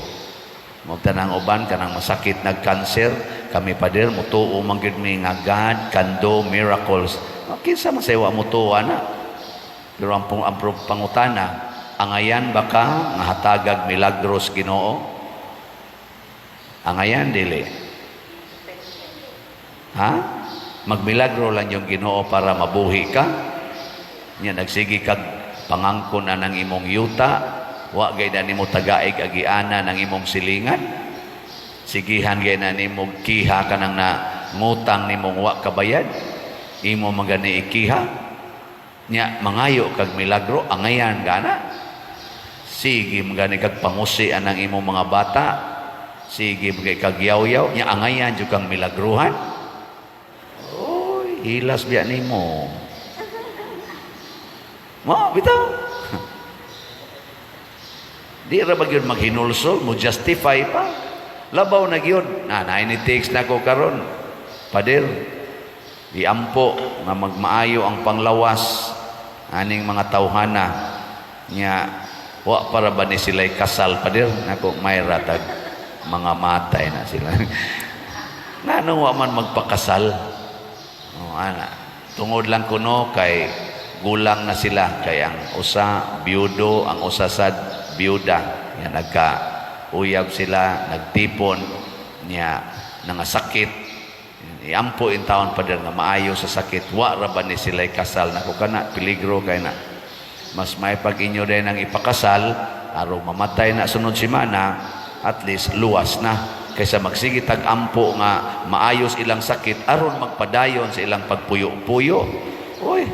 A: Magtanang uban kanang masakit nag-cancer, kami pader mutuo man gyud mi nga God can do miracles. Kinsa man sayo mutuo na. Pero ang pangutana, angayan baka nga hatagag milagros Ginoo? Angayan dili. Ha? Magmilagro lang yung Ginoo para mabuhi ka. Nya nagsigi kag pangangkon na ng imong yuta, wa gay na nimo tagaig agiana ng imong silingan. Sigihan gay na nimo kiha ka nang na ngutang nimong wa kabayad. Imo magani ikiha. Nya mangayo kag milagro, angayan gana. Sige magani kag pangusi anang imong mga bata. Sige magay kag yaw-yaw, nya angayan jud kang milagruhan. Oy, hilas biya nimo. Mo bitaw. Di ra ba gyud maghinulsol, mo justify pa. Labaw na gyud. Na ni takes na ko karon. Pader, iampo nga magmaayo ang panglawas aning mga tawhana nya wa para ba ni sila'y kasal pader nako may ratag mga matay na sila. Nganong wa man magpakasal? Ana. Tungod lang kuno kay gulang na sila kay ang usa biyudo, ang usa sad biyuda. Yan nagka-uyab sila, nagtipon niya nangasakit. Iampo in taon pa din nga maayo sa sakit. Wa ra ba ni sila'y kasal? Naku kana, peligro kay na. Mas may pag-inyo din ang ipakasal, arong mamatay na sunod simana, at least luwas na. Kaysa magsige tag-ampo nga maayos ilang sakit, aron magpadayon sa ilang pagpuyo-puyo. Uy,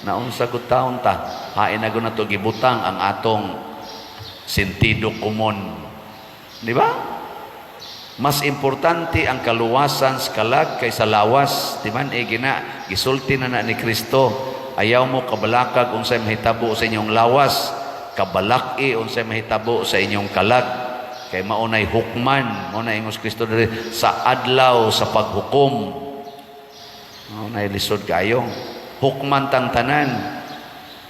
A: naunsa gud taon ta. Hain na na to gibutang ang atong sentido komon. Di ba? Mas importante ang kaluwasan sa kalag kaysa lawas. Di man, gina, gisulti na ni Kristo. Ayaw mo kabalakag unsay mahitabo sa inyong lawas. Kabalaki unsay mahitabo sa inyong kalag. Kay maunay hukman. Maunay ingos Kristo sa adlaw sa paghukom. Maunay lisod kayo. Hukman tang tanan.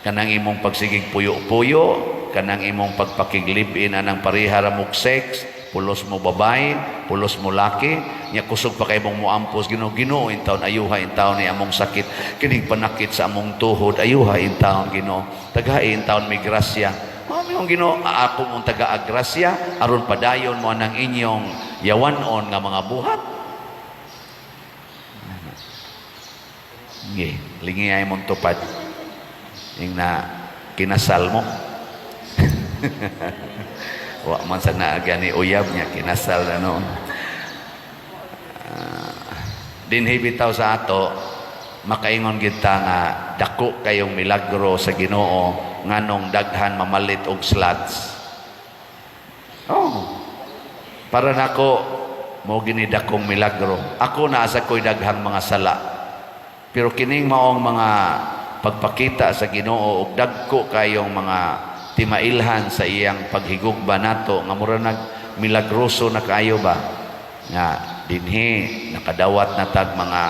A: Kanang imong pagsigig puyo-puyo. Kanang imong pagpakiglibin anang parihara mong sex. Pulos mo babay, pulos mo laki, nya kusog pa kay mong muampos Ginoo in taon ayuha in taon ni among sakit, kining panakit sa among tuhod ayuha in taon Ginoo, tagahi in taon may grasya. Mami ang Ginoo, ako mong taga-agrasya aron padayon mo nang inyong yawanon nga mga buhat. Ngi, lingi ay mong tupad. Ing na kinasal mo. Wa man sa naagani uyab niya kinasal na noon. Dinhi bitaw sa ato makaingon kita nga dako kayong milagro sa Ginoo nganong daghan mamalit og slots. Oh. Para nako mo ginidakong milagro. Ako naasa ko'y daghang mga sala. Pero kining maong mga pagpakita sa Ginoo ug dagko kayong mga timailhan sa iyang paghigugba nato nga mura nag milagroso na kayo ba nga dinhi nakadawat na tag mga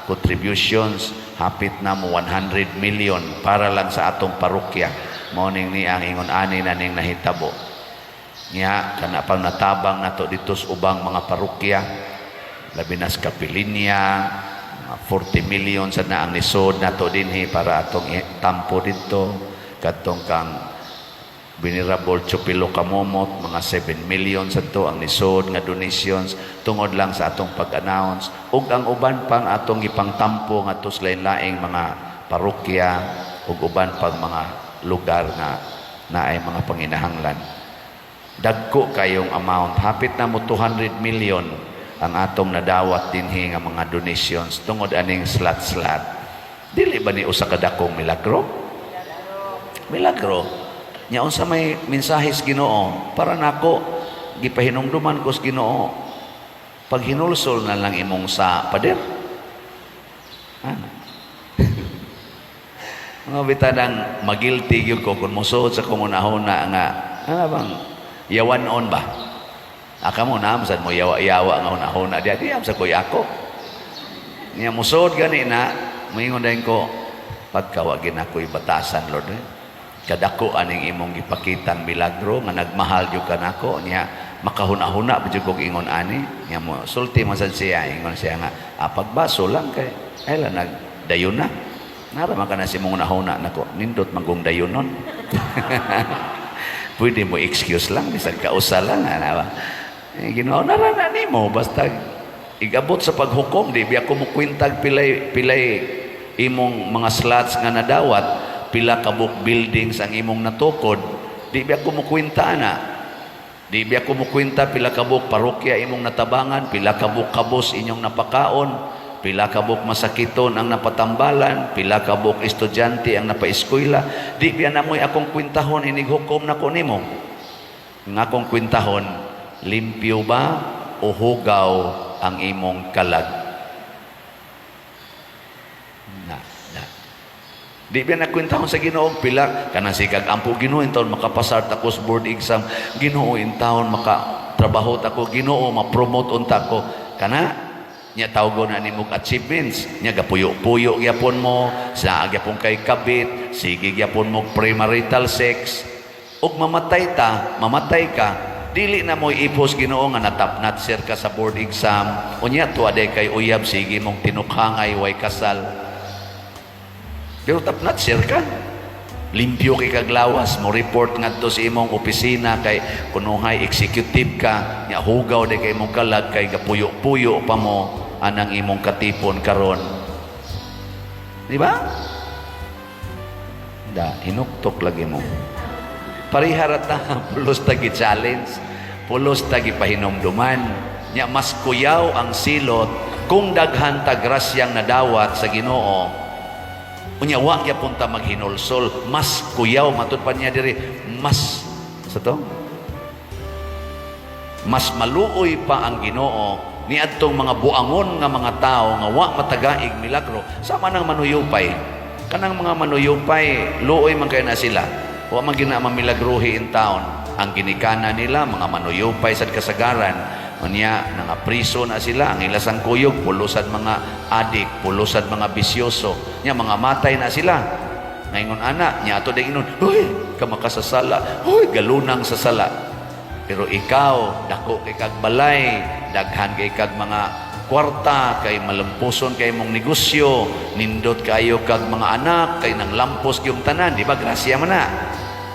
A: contributions hapit na mo 100 million para lang sa atong parokya. Mao ning ni ang ingon ani na ning nahitabo nya kana pang natabang nato dito sa ubang mga parokya labi na sa Kapilinya 40 million sa na ang nisod nato dinhi para atong tampo dito kadtong kang Venerable Chupilo Kamomot mga 7 million sa to ang nisod nga donations tungod lang sa atong pag-announce ug ang uban pang atong ipangtampo nga tos lain-laing mga parokya ug uban pang mga lugar nga naay mga panginahanglan. Dagko kayong amount, hapit na mo 200 million ang atong nadawat dinhi nga mga donations tungod aning slat-slat. Dili ba ni usa ka dakong milagro? Milagro. Nya unsa may mensahe sa Ginoo para nako gipahinumduman ko sa Ginoo. Pag hinulsol na lang imong sa pader. Ano? Mga bitadang magilty gyud ko kun mosuod sa kumunahuna nga ano bang yawanon ba? Aka mo na amsan mo yawa-yawa nga una-una di amsa ko ako. Niya musod gani na moingon dayon ko pagkawagin ako'y batasan Lord. Kadako aning imong gipakitang milagro nga nagmahal jud kanako niya makahuna-huna jud kog ingon ani niya mo sulti man sad siya ingon siya nga pagbaso lang kay ay lang nagdayon na. Naraman ka na si mong nahuna nako nindot magong dayonon. Pwede mo excuse lang bisag kausa lang ana ba. Ginoo narana nimo basta igabot sa paghukom di biya ko mo kwintag pilay imong mga slots nga nadawat pila ka book buildings ang imong natukod di biya ko mo kwinta na di biya ko mo kwinta pila ka book parokya imong natabangan pila ka book kabos inyong napakaon pila ka book masakiton ang napatambalan pila ka book estudyante ang napaeskwela di biya na mo'y akong kwintahon inighukom na ko nimo nga akong kwintahon limpyo ba o hugaw ang imong kalag na di biya nakwintahon sa Ginoo pila kanang sikag ampo Ginoo intaon makapasar ta ko sa board exam Ginoo intaon makatrabaho ta ko Ginoo ma-promote unta ko kana nya tawgon na nimong achievements nya gapuyo-puyo gyapon mo sa gyapon kay kabit sige gyapon mo premarital sex ug mamatay ka dili na mo ipos Ginoo nga natapnat sir ka sa board exam unya tuaday kay uyab sige mong tinukhangay way kasal pero tapnat sir ka limpyo kay kaglawas mo report ngadto sa imong opisina kay kunuhay executive ka nya hugaw de kay imong kalag kay gapuyo-puyo pa mo anang imong katipon karon di ba hinuktok lagi mo pariharata pulos tagi challenge pulos tagi pahinomduman nya mas kuyaw ang silot kung daghan ta grasyang nadawat sa Ginoo unya wa gyapon ta maghinulsol mas kuyaw matud pa niya diri mas sa to mas maluoy pa ang Ginoo ni adtong mga buangon nga mga tao nga wa matagaig milagro sama nang manuyupay kanang mga manuyupay luoy man kay na sila wa man gina mamilagrohi in town ang ginikana nila mga manuyupay sad kasagaran unya nga priso na sila ang ilasang kuyog pulusan mga adik pulusan mga bisyoso nya mga matay na sila ngayon ana nya ato ding inon hoy ka makasasala hoy galunang sa sala pero ikaw dako kay kag balay daghan kay kag mga kwarta kay malampuson kay mong negosyo nindot kayo kag mga anak kay nang lampos gyud tanan di ba grasya man na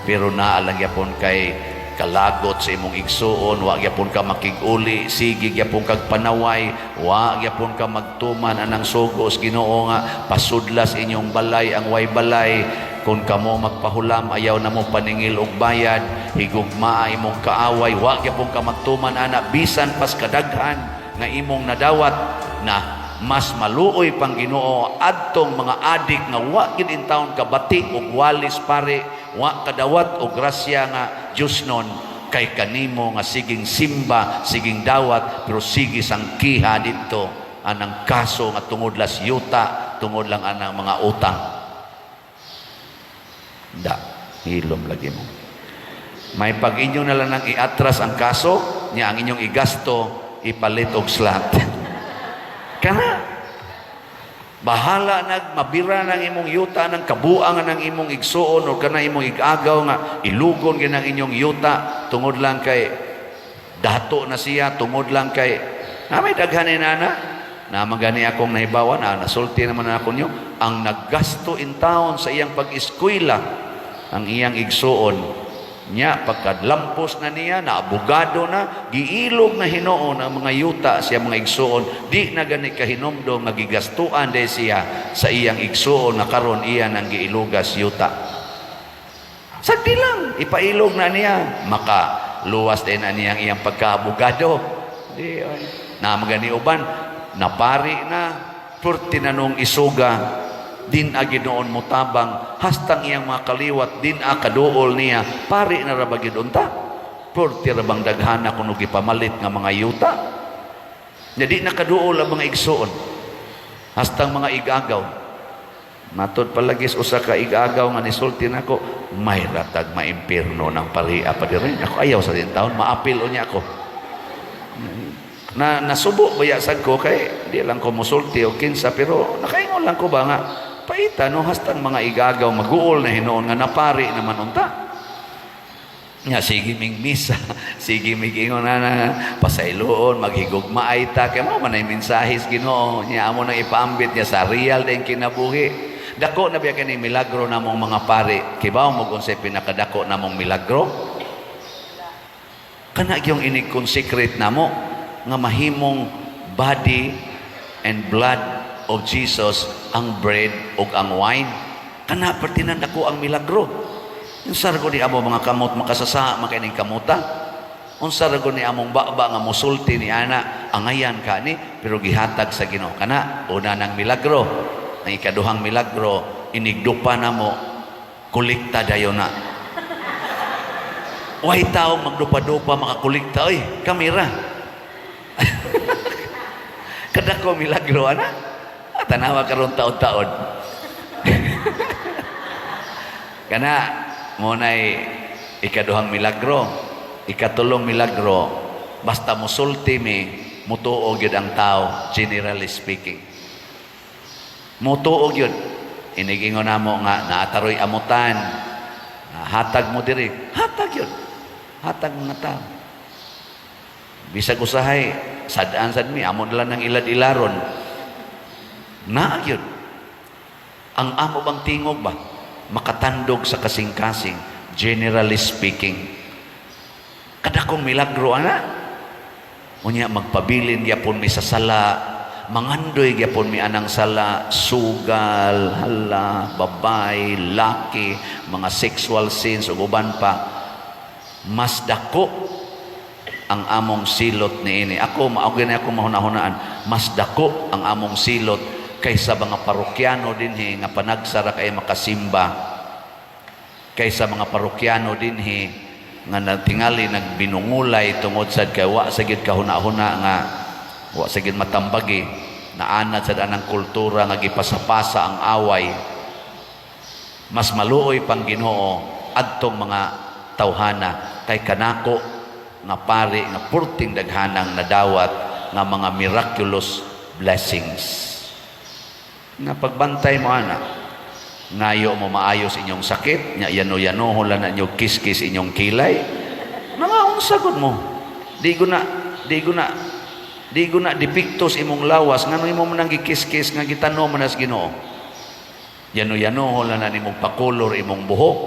A: pero naa lang gyapon kay kalagot sa imong igsuon wa gyapon ka makig-uli sige gyapon kag panaway wa gyapon ka magtuman anang sugos Ginoo nga pasudlas inyong balay ang way balay kung kamo magpahulam ayaw na mo paningil og bayad higugma imong kaaway wa gyapon ka magtuman ana bisan pas kadaghan nga imong nadawat na mas maluoy pang Ginoo adtong mga adik nga wa gid intawon kabati og walis pare wa kadawat og grasya nga Dios non kay kanimo nga siging simba, siging dawat, pero sige sang kiha dito anang kaso nga tungod las yuta, tungod lang anang mga utang. Da, hilom lagi mo. May pag inyo na lang nang iatras ang kaso, niya ang inyong igasto, ipalit og slot. Kana, bahala mabira ng imong yuta ng kabuang ng imong igsuon o kana imong igagaw nga ilugon ginang inyong yuta tungod lang kay dato na siya, tungod lang kay may daghanin na magani akong nahibawan nasulti naman ako niyo ang naggasto in taon sa iyang pag-eskwela ang iyang igsuon niya pagkadlampos na niya na abogado na giilog na hinoon ang mga yuta siya mga igsuon di na gani kahinomdom nagigastuan de siya sa iyang igsuon na karon iya nang giilugas yuta sagdi lang ipailog na niya makaluwas din na niyang iyang pagkaabogado di na magani uban napari na purti na nung isuga din aginoon mutabang hastang iyang mga kaliwat din kaduol niya pari na rabagid unta purti rabang daghana kuno gipamalit nga mga yuta jadi nakaduol ang mga igsuon hastang mga igagaw matod palagis usa ka igagaw nga nisulti nako may ratag maimpirno ng paria pa diri ako ayaw sa din taon maapil unya ako na nasubo bayasag ko kay di lang ko musulti o kinsa pero nakaingon lang ko ba nga paita no hastang mga igagaw maguol na hinoon nga napari naman unta nga sige ming misa sige mig ingon na pasayloon maghigugma ay ta kay mo manay mensahis Ginoo nya amo nang ipaambit niya sa real din kinabuhi dako na biya kani milagro namong mga pari kibaw mo unsay pinakadako namong milagro kana gyung ini-consecrate namo nga mahimong body and blood of Jesus ang bread o ang wine kana pertinan ako ang milagro unsar ko ni amo mga kamot makasasa makining kamuta unsar ko ni among baba nga musulti ni ana angayan kani pero gihatag sa Ginoo kana una nang milagro ang ikaduhang milagro inigdupa namo kolekta dayon na way tao magdupa-dupa makakolekta oy kamera kadako milagro ana tanawa karon taon-taon kana munay ikaduhang milagro ikatulong milagro basta musulti mi mutuo gyud ang tao generally speaking mutuo gyud inigingon namo nga naataroy amutan hatag mo diri hatag gyud hatag mga tao bisag usahay sad-an sad mi amo lang ng ilad-ilaron na yun ang amo bang tingog ba makatandog sa kasing-kasing generally speaking kadakong milagro ana unya magpabilin gyapon mi sa sala mangandoy gyapon mi anang sala sugal hala babay laki mga sexual sins ug uban pa mas dako ang among silot niini ako maogi na ako mahuna-hunaan mas dako ang among silot kaysa mga parokyano dinhi nga panagsara kay makasimba kaysa mga parokyano dinhi nga natingali nagbinungulay tungod sad kay wa sagid kahuna-huna nga wa sagid matambagi naanad sad anang kultura nga gipasapasa ang away mas maluoy pang Ginoo adtong mga tawhana kay kanako nga pari nga purting daghanang nadawat nga mga miraculous blessings nga pagbantay mo ana ngayo mo maayos inyong sakit nya yano-yano lang na inyong kiskis inyong kilay nangaon sagod mo di ko na dipiktos imong lawas ngano imo man gikiskis nga gitano man as Ginoo yano-yano lang na imong pakolor imong buhok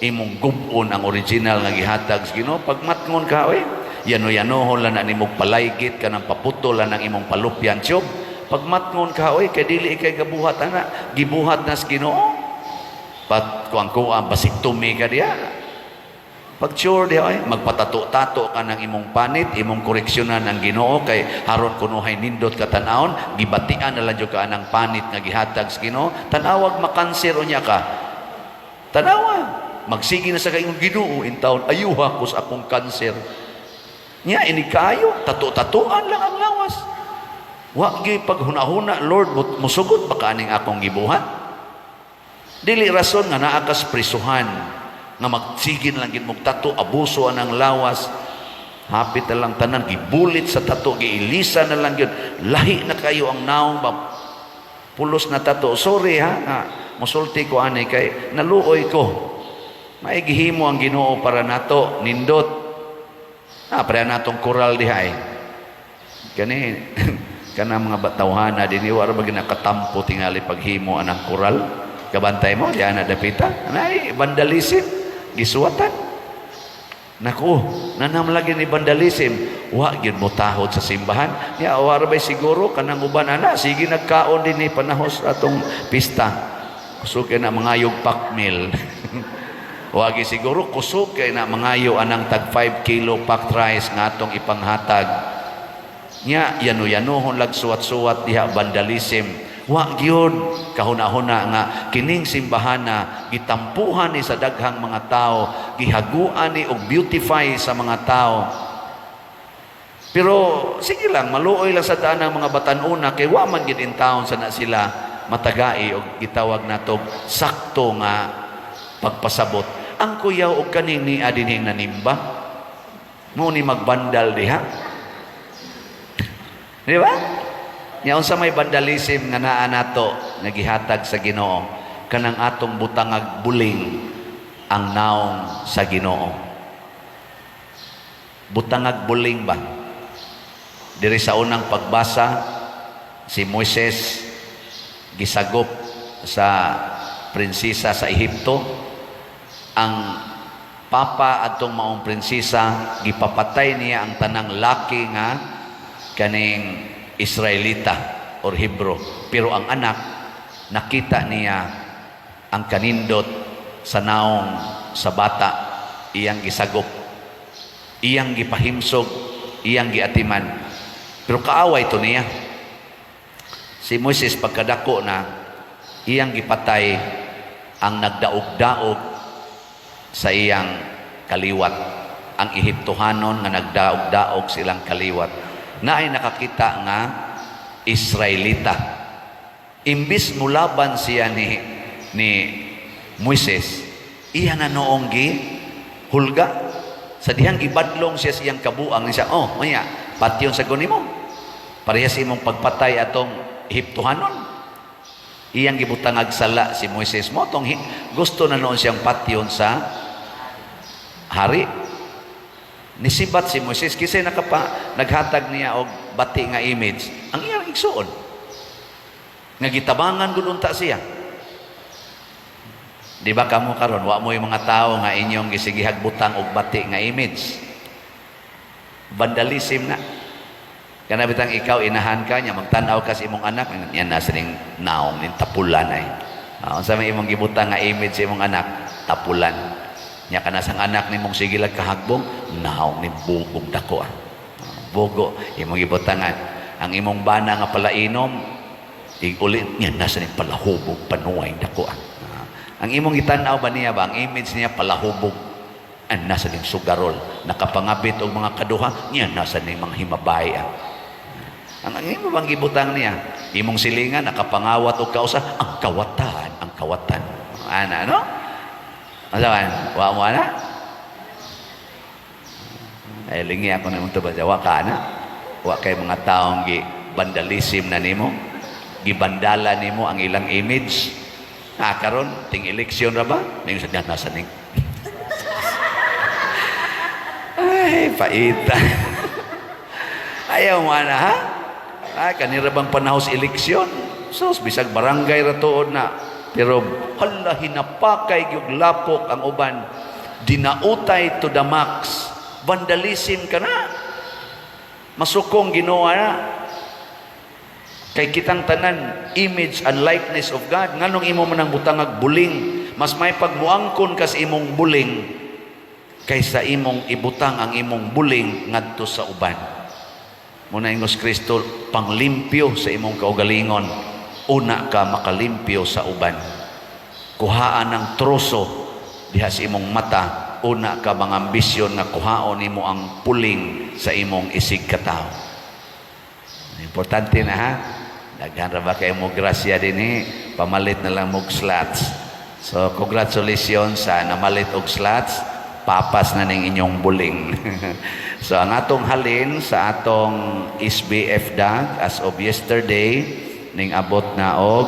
A: imong gubon ang original nga gihatag sa Ginoo pagmatngon ka oy yano-yano lang na imong palaygit kanang paputol lang ang imong palupyan tiyog pagmatngon ka oy kay dili kay gabuhat ana gibuhat nas Ginoo pat kuang basiktomi ka diya pag sure diya oy magpatato-tato ka ng imong panit imong koreksyonan ang Ginoo kay haron kunuhay nindot ka tan-awon gibatian na lang jud ka anang panit nga gihatag sa Ginoo tan-awag makanser unya ka tanawa magsige na sa kayong Ginoo in taon, ayuha ko sa akong kanser. Nya, ini kayo, tato-tatuan lang ang lawas. Wa gyud paghuna-huna, Lord, musugot ba kaning akong gibuhat? Dili rason nga naa kas prisuhan nga magsigin lang gid mog tato, abuso anang lawas. Hapit na lang tanan, gibulit sa tato, giilisa na lang yun. Lahi na kayo ang naong pulos na tato. Sorry ha, musulti ko ani kay naluoy ko. Maigihimo ang Ginoo para nato, nindot. Para natong koral dihay. Kani, kana mga batawhana, diniwara ba ginakatampo tingali paghimo anang koral? Kabantay mo, diyan na dapita. Anay, vandalism, gisuwatan. Naku, nanam lagi ni vandalism. Wa gyud mo tahod sa simbahan. Ya awara bay siguro kanang uban ana sige nagkaon din ni panahos atong pista. Kusog kay na mangayog pakmil. Wa gyud siguro kusog kay na mangayo anang tag 5 kilo packed rice nga atong ipanghatag. Nya yano-yanohon lag suwat-suwat diha vandalism. Wa gyud kahuna-huna nga kining simbahana gitampuhan ni sa daghang mga tao, gihaguan ni og beautify sa mga tao. Pero sige lang, maluoy lang sa daan ng mga batanuna kay wa man gid in taon sana sila matagai og gitawag natog sakto nga pagpasabot. Ang kuyaw og kaning ni adinhing nanimba mo ni magbandal diha. Di ba? Nya unsa may vandalism nga naa nato nagihatag sa Ginoo kanang atong butangag buling ang naong sa Ginoo. Butangag buling ba? Diri sa unang pagbasa si Moises gisagop sa prinsesa sa Ehipto. Ang papa atong maong prinsesa gipapatay niya ang tanang laki nga kaning Israelita or Hebro, pero ang anak nakita niya ang kanindot sa naong sa bata, iyang gisagop, iyang gipahimsog, iyang giatiman, pero kaaway to niya. Si Moises pagkadako na iyang gipatay ang nagdaog-daog sa iyang kaliwat, ang Ehiptohanon nga nagdaog-daog silang kaliwat na ay nakakita nga Israelita. Imbis mulaban siya ni Moises, iya na noong hulga sa dihang gibadlong siya siyang kabuang siya, oh maya patyon sa gunimo parehas imong pagpatay atong Ehiptohanon. Iyang gibutangag sala si Moises mo tong gusto na noon siyang patyon sa hari. Nisibat si Moises kasi naghatag niya og bati nga image ang iyang igsuon nga gitabangan gud unta siya. Di ba kamo karon wa mo yung mga tao nga inyong gisigihag butang og bati nga image? Vandalism na. Kana bitang ikaw inahan ka nya magtan-aw ka sa imong anak yan na sining naong ning tapulan ay. Unsa may imong gibutang nga image sa imong anak? Tapulan. Nya kana sang anak nimong sige lag kahagbong naong ni bugog dako. Bugo imong gibutangan ang imong bana nga palainom igulit nya nasa ning palahubog panuway dako. Ang imong gitan-aw ba niya ba ang image niya palahubog an nasa ning sugarol nakapangabit og mga kaduha nya nasa ning mga himabay. Ang imong bang gibutang niya imong silingan nakapangawat og kausa ang kawatan ana no. Asawan, wa mo ana? Ay lingi ako na mong tubadya, wa ka na? Wa kay mga taong vandalism na nimo, gibandala nimo ang ilang image. Karon ting eleksyon ra ba? Ning sadya nasa ning. Ay, paita. Ayaw mo ana ha? Kanira bang panahos eleksyon? Sus, bisag barangay ra tuod na. Pero hala hinapakay yung lapok ang uban, dinautay to the max, vandalism ka na, masukong ginawa na. Kay kitang tanan image and likeness of God, nganong imo man ang butangag buling, mas may pagmuangkon ka sa imong buling kaysa imong ibutang ang imong buling ngadto sa uban. Muna ingos Kristo panglimpyo sa imong kaugalingon. Una ka makalimpyo sa uban. Kuhaan ng troso diha sa imong mata, una ka mga ambisyon nga kuhaon nimo ang puling sa imong isig katao. Importante na ha. Daghan ra ba kayo mo grasya dinhi, pamalit na lang mo slots. So congratulations sa namalit og slots, papas na ning inyong buling. So ang atong halin sa atong SBF DAG as of yesterday ning abot na og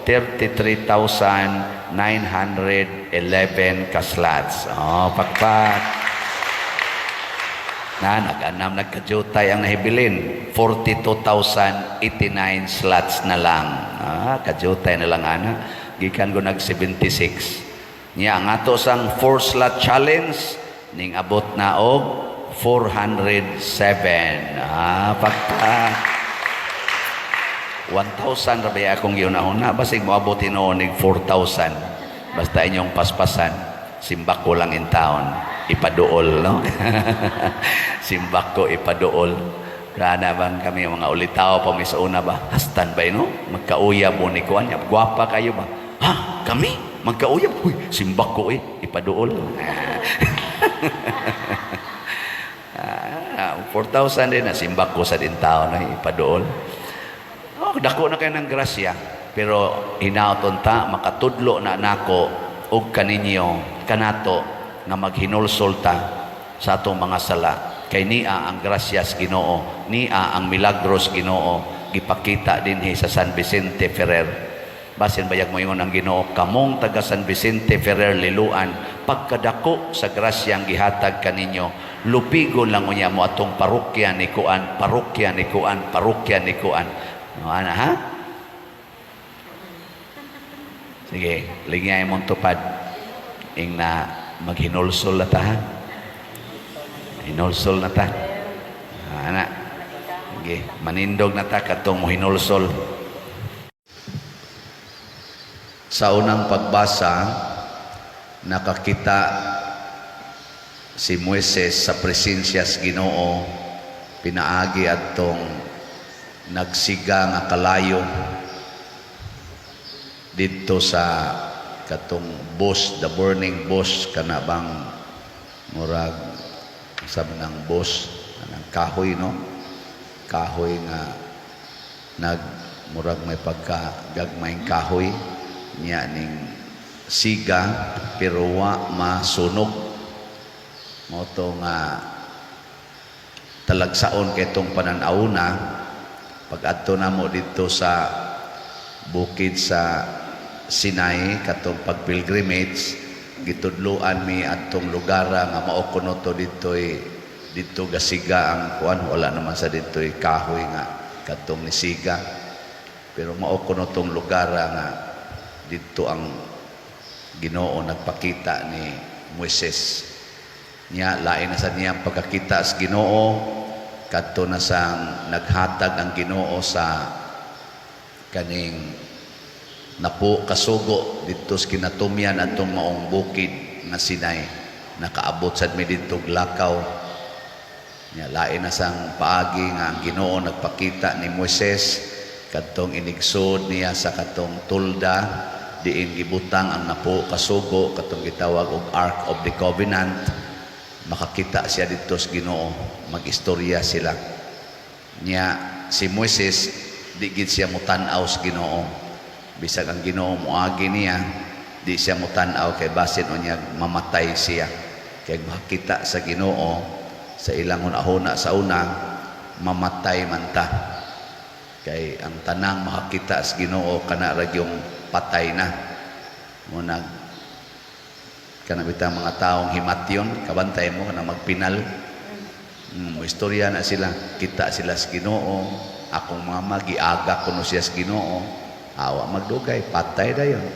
A: 33,911 ka slots. Oh, pakpak. Nag-anam, nagkajutay ang nahibilin. 42,089 slots na lang. Kajutay na lang, ana. Gikan ko nag-76. Niya, ang ato sang 4-slot challenge, ning abot na og 407. Pagka 1,000 rabay akong yun-ahuna. Basig mo abutin noon ning 4,000. Basta inyong paspasan, simbak ko lang in town. Ipaduol, no? Simbak ko, ipaduol. Rana bang kami mga ulitaw pa may sa una ba? Hastan ba, no? Magkauyab mo ni Kuan. Gwapa kayo ba? Ha? Kami? Magkauyab? Uy, simbak ko ipaduol. 4,000 din na simbak ko sa din tao na ipaduol. Oh, dako na kayo ng grasya. Pero hinaoton ta, makatudlo na nako og kaninyo, kanato, nga maghinulsol ta sa atong mga sala. Kay niya ang grasyas Ginoo, niya ang milagros Ginoo, gipakita dinhi sa San Vicente Ferrer. Basin bayag mo ingon ang Ginoo, kamong taga San Vicente Ferrer liluan, pagkadako sa grasyang gihatag kaninyo, lupigon lang niya mo atong parokya ni Kuan, parokya ni Kuan, parokya ni Kuan. No, ana ha? Sige, ligay mong tupad. Ing na maghinulsol na ta, ha? Hinulsol na ta. Anak. Okay. Manindog na ta katong hinulsol. Sa unang pagbasa, nakakita si Moises sa presensya sa Ginoo, pinaagi atong nagsiga nga kalayo dito sa katong bush, the burning bush, kana bang murag sabi ng bush, ng kahoy, no? Kahoy nga murag may pagkagagmayng kahoy niya ning siga pero wa masunog. Mo to nga talagsaon kay tong pananauna pag adto namo dito sa bukid sa Sinai katong pagpilgrimage, gitudloan mi atong lugar nga mao kuno to dito gasiga ang kuan, wala naman sa dito kahoy nga katong nisiga, pero mao kuno tong lugar nga dito ang Ginoo nagpakita ni Moises. Niya lain na sa niyang pagkakita sa Ginoo kadto na sang naghatag ang Ginoo sa kaning napo kasugo dito sa kinatumyan atong maong bukid nga Sinai, nakaabot sad mi dito lakaw. Nya lain na sang paagi nga ang Ginoo nagpakita ni Moises kadtong inigsod niya sa katong tulda diin gibutang ang napo kasugo katong gitawag og Ark of the Covenant. Makakita siya dito sa Ginoo, magistorya sila. Nya si Moises di gid siya mutan-aw sa Ginoo. Bisag ang Ginoo moagi niya, di siya mutan-aw kay basin unya mamatay siya. Kay makita sa Ginoo sa ilang una sa una, mamatay man ta. Kay ang tanang makakita sa Ginoo kana ra yung patay na. Muna kana bitang mga taong himatyon, kabantay mo kana magpinal. Istorya na sila, kita sila sa Ginoo. Akong mama giaga kuno siya sa Ginoo. Awa magdugay, patay dayon.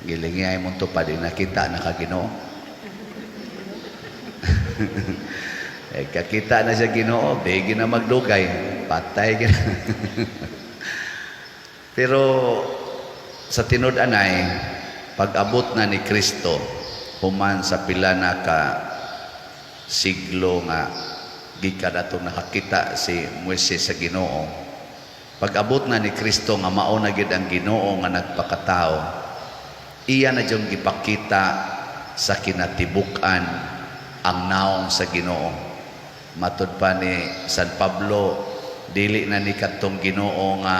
A: Gilingay mo to pa din nakita na Ginoo. Kakita na siya Ginoo, begi na magdugay, patay gina. Pero sa tinud-anay, pag-abot na ni Kristo, human sa pila na ka siglo nga gikan atong nakakita si Moises sa Ginoo. Pag-abot na ni Kristo nga mao na gid ang Ginoo nga nagpakatao, iya na jung gipakita sa kinatibuk-an ang naong sa Ginoo. Matud pa ni San Pablo, dili na ni kadtong Ginoo nga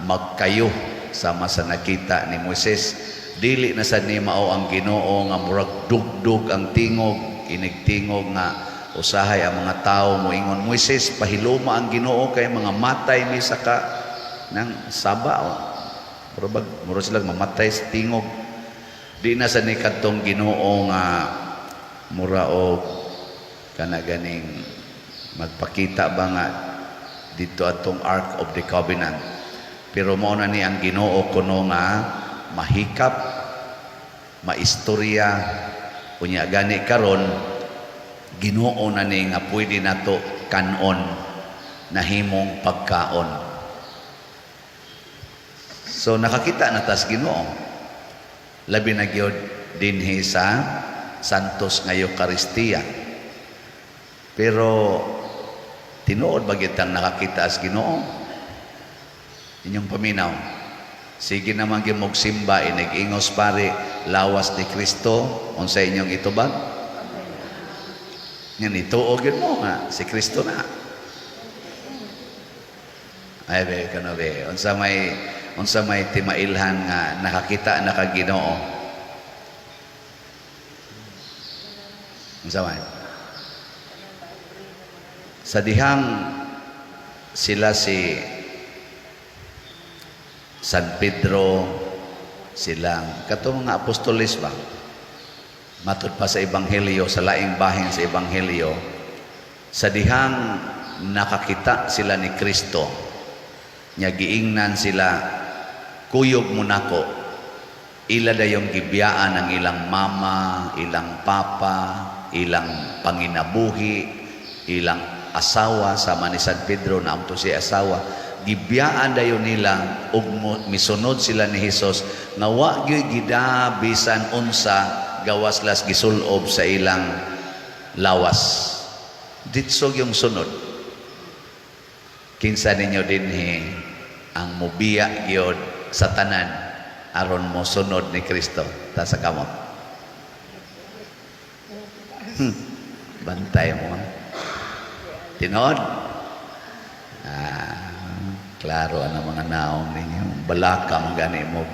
A: magkayo sama sa nakita ni Moises. Dili na sad ni mao ang Ginoo nga murag dugdug ang tingog, inigtingog nga usahay ang mga tao moingon, Moises, pahiluma ang Ginoo kay mga matay mi sa ka ng saba. Muro sila mamatay sa tingog. Di na sa ni kadtong Ginoo nga mura o kana ganing magpakita ba nga dito atong Ark of the Covenant. Pero mao na ni ang Ginoo kuno nga mahikap, maistorya, unya gani karon Ginoo na ni nga pwede nato kanon na himong pagkaon. So nakakita na tas Ginoo. Labi na gyud dinhi sa Santos nga Eucharistia. Pero tinuod ba gyud ang nakakita as Ginoo? Inyong paminaw. Sige naman gyud mog simba inig-ingos pare lawas ni Kristo unsa inyong itubag? Yan ituog yun mo nga si Kristo na. Ay be kano be unsa may timailhan nga nakakita na kag Ginoo. Unsa man? Sa dihang sila si San Pedro, silang katong mga apostoles ba? Matud pa sa Ebanghelyo, sa laing bahin sa Ebanghelyo, sa dihang nakakita sila ni Kristo, nya giingnan sila, kuyog mo nako, ila dayong gibiyaan ang ilang mama, ilang papa, ilang panginabuhi, ilang asawa, sama ni San Pedro na amto si asawa, gibiyaan dayon nila ug misunod sila ni Hesus nga wa gyud gidabisan unsa gawas las gisulob sa ilang lawas. Ditsog yung sunod. Kinsa ninyo dinhi ang mubiya gyud sa tanan aron mo sunod ni Kristo ta sa kamot. Bantay mo. Tinod. Klaro ang mga naong ninyo. Balaka magani mo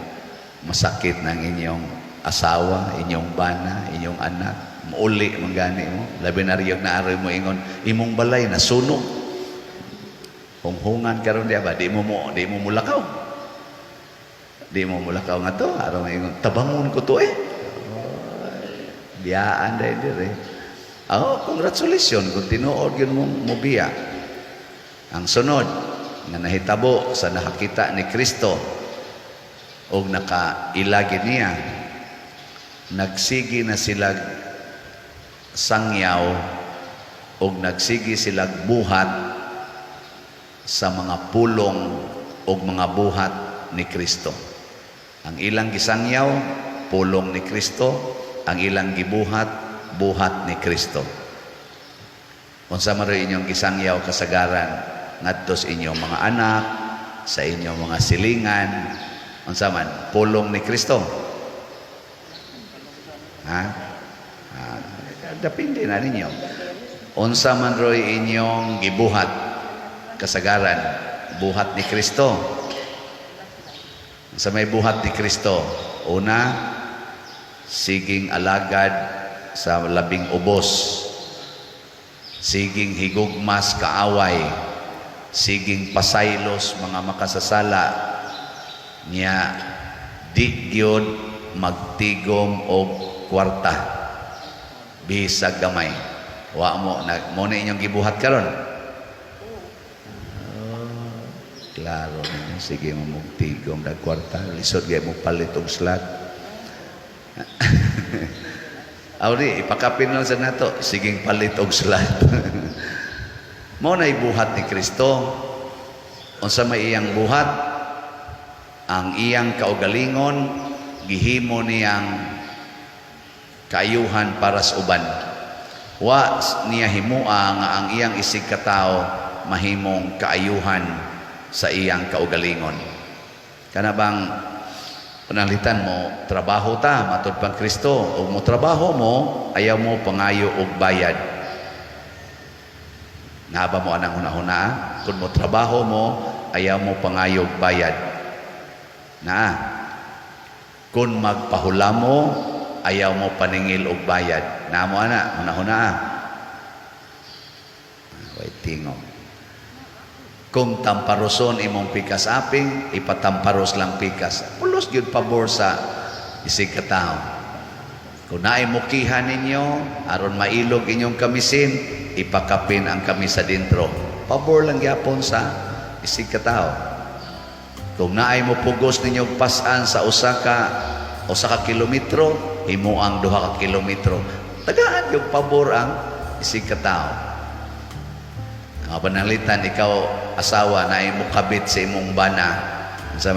A: masakit ng inyong asawa, inyong bana, inyong anak. Mauli magani mo. Labi na riyog na aroy mo ingon, imong balay na sunog. Hunghungan karon di ba? Di mo mulakaw. Di mo mulakaw nga to. Aron mo ingon, tabangon ko to eh. Biyaan dahil dire. Congratulations kung tinuod yun mo mubiya. Ang sunod, nga nahitabo sa nakakita ni Kristo o nakailagi niya, nagsigi na sila sangyaw o nagsigi sila buhat sa mga pulong o mga buhat ni Kristo. Ang ilang gisangyaw, pulong ni Kristo. Ang ilang gibuhat, buhat ni Kristo. Unsa man ray inyong gisangyaw kasagaran ngadto sa inyong mga anak, sa inyong mga silingan, unsa man pulong ni Kristo. Depende na ninyo. Unsa man roy inyong gibuhat kasagaran, buhat ni Kristo. Sa may buhat ni Kristo, una, siging alagad sa labing ubos, siging higugmas kaaway, siging pasaylos mga makasasala niya, di gyud magtigom og kwarta bisag gamay. Wa mo na inyong gibuhat karon. Klaro ninyo, sige mo magtigom dag kwarta, lisod gay mo palit og slot. Awri ipakapin lang sa nato, siging palit og slot. Mao na ibuhat ni Kristo. Unsa may iyang buhat? Ang iyang kaugalingon gihimo niyang kaayuhan para sa uban. Wa niya himua nga ang iyang isig katao mahimong kaayuhan sa iyang kaugalingon. Kana bang Panalitan mo, trabaho ta, matod pang Kristo. O mo trabaho mo, ayaw mo pangayo og bayad. Naba mo anang huna-huna? Kung mo trabaho mo, ayaw mo pangayo og bayad. Na. Kung magpahula mo, ayaw mo paningil og bayad. Na mo ana, huna-huna. Waiting o. Kung tamparoson imong pikas aping, ipatamparos lang pikas. Pulos yun pabor sa isig katao. Kung naimukihan ninyo, aron mailog inyong kamisin, ipakapin ang kamis sa dintro. Pabor lang yapon sa isig katao. Kung naay mo pugos ninyong pasan sa usa ka kilometro, himo ang 2 ka kilometro. Tagaan yung pabor ang isig katao. Ang panalitan, ikaw asawa na imo kabit sa imong bana, sa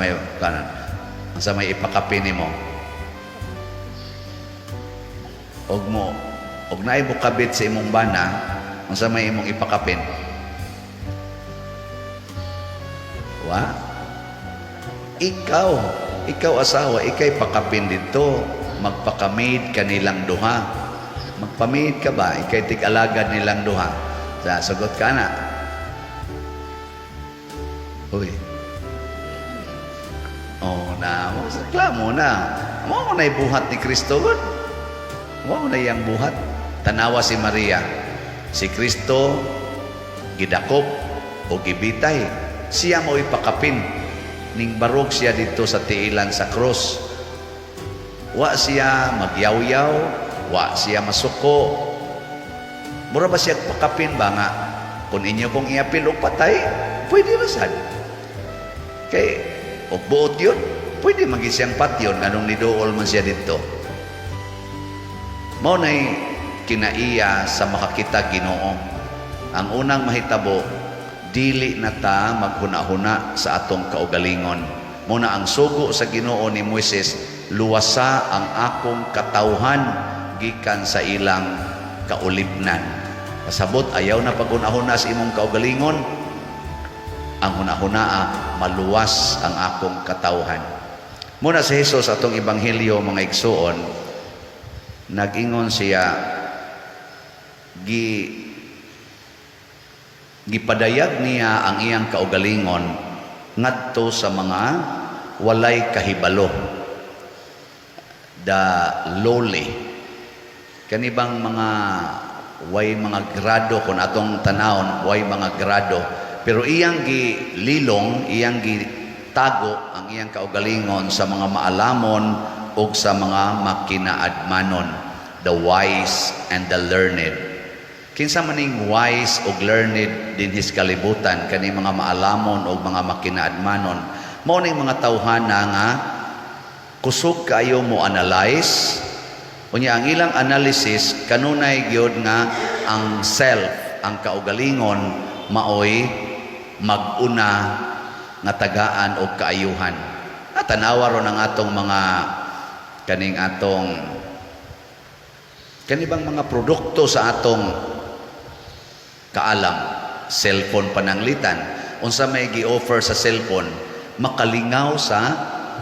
A: may ipakapin mo. Og na imo kabit sa imong bana, ang sa may imong ipakapin. Wa? Ikaw asawa, ikay pakapin dito, magpakamid kanilang duha. Magpamid ka ba? Ikay tig-alagad nilang duha. Sagot ka na. Uy. Reklamo na. Mo na ibuhat ni Kristo. Mo na iyang buhat. Tanawa si Maria. Si Kristo, gidakop o gibitay. Siya mo ipakapin. Ning barog siya dito sa tiilan sa cross. Wa siya magyaw-yaw. Wa siya masuko. Mura ba siya pakapin ba nga? Kung inyo kong iapil o patay, pwede na sad. Kay, o buot yun, pwede mag-isiyang patyon, anong nidool man siya dito. Mao na'y kinaiya sa makakita Ginoo. Ang unang mahitabo, dili na ta maghuna-huna sa atong kaugalingon. Muna ang sugo sa Ginoo ni Moises, luwasa ang akong katawhan gikan sa ilang kaulipnan. Pasabot, ayaw na paghuna-huna sa imong kaugalingon. Ang huna-hunaa, maluwas ang akong katawhan. Muna si Jesus atong Ebanghelyo, mga igsuon, nag-ingon siya, gipadayag niya ang iyang kaugalingon ngadto sa mga walay kahibalo, the lowly. Kanibang mga way mga grado, kung atong tanawon, way mga grado, pero iyang gililong, iyang gitago ang iyang kaugalingon sa mga maalamon o sa mga makinaadmanon, the wise and the learned. Kinsa maning wise o learned din his kalibutan, kani mga maalamon o mga makinaadmanon, mao ning mga tawhana nga kusog kayo mo analyze. Unya ang ilang analysis kanunay gyud nga ang self, ang kaugalingon maoy mag-una nga tagaan og kaayuhan. Tanawa ron ang atong mga kanibang mga produkto sa atong kaalam, cellphone pananglitan. Unsa may gi-offer sa cellphone, makalingaw sa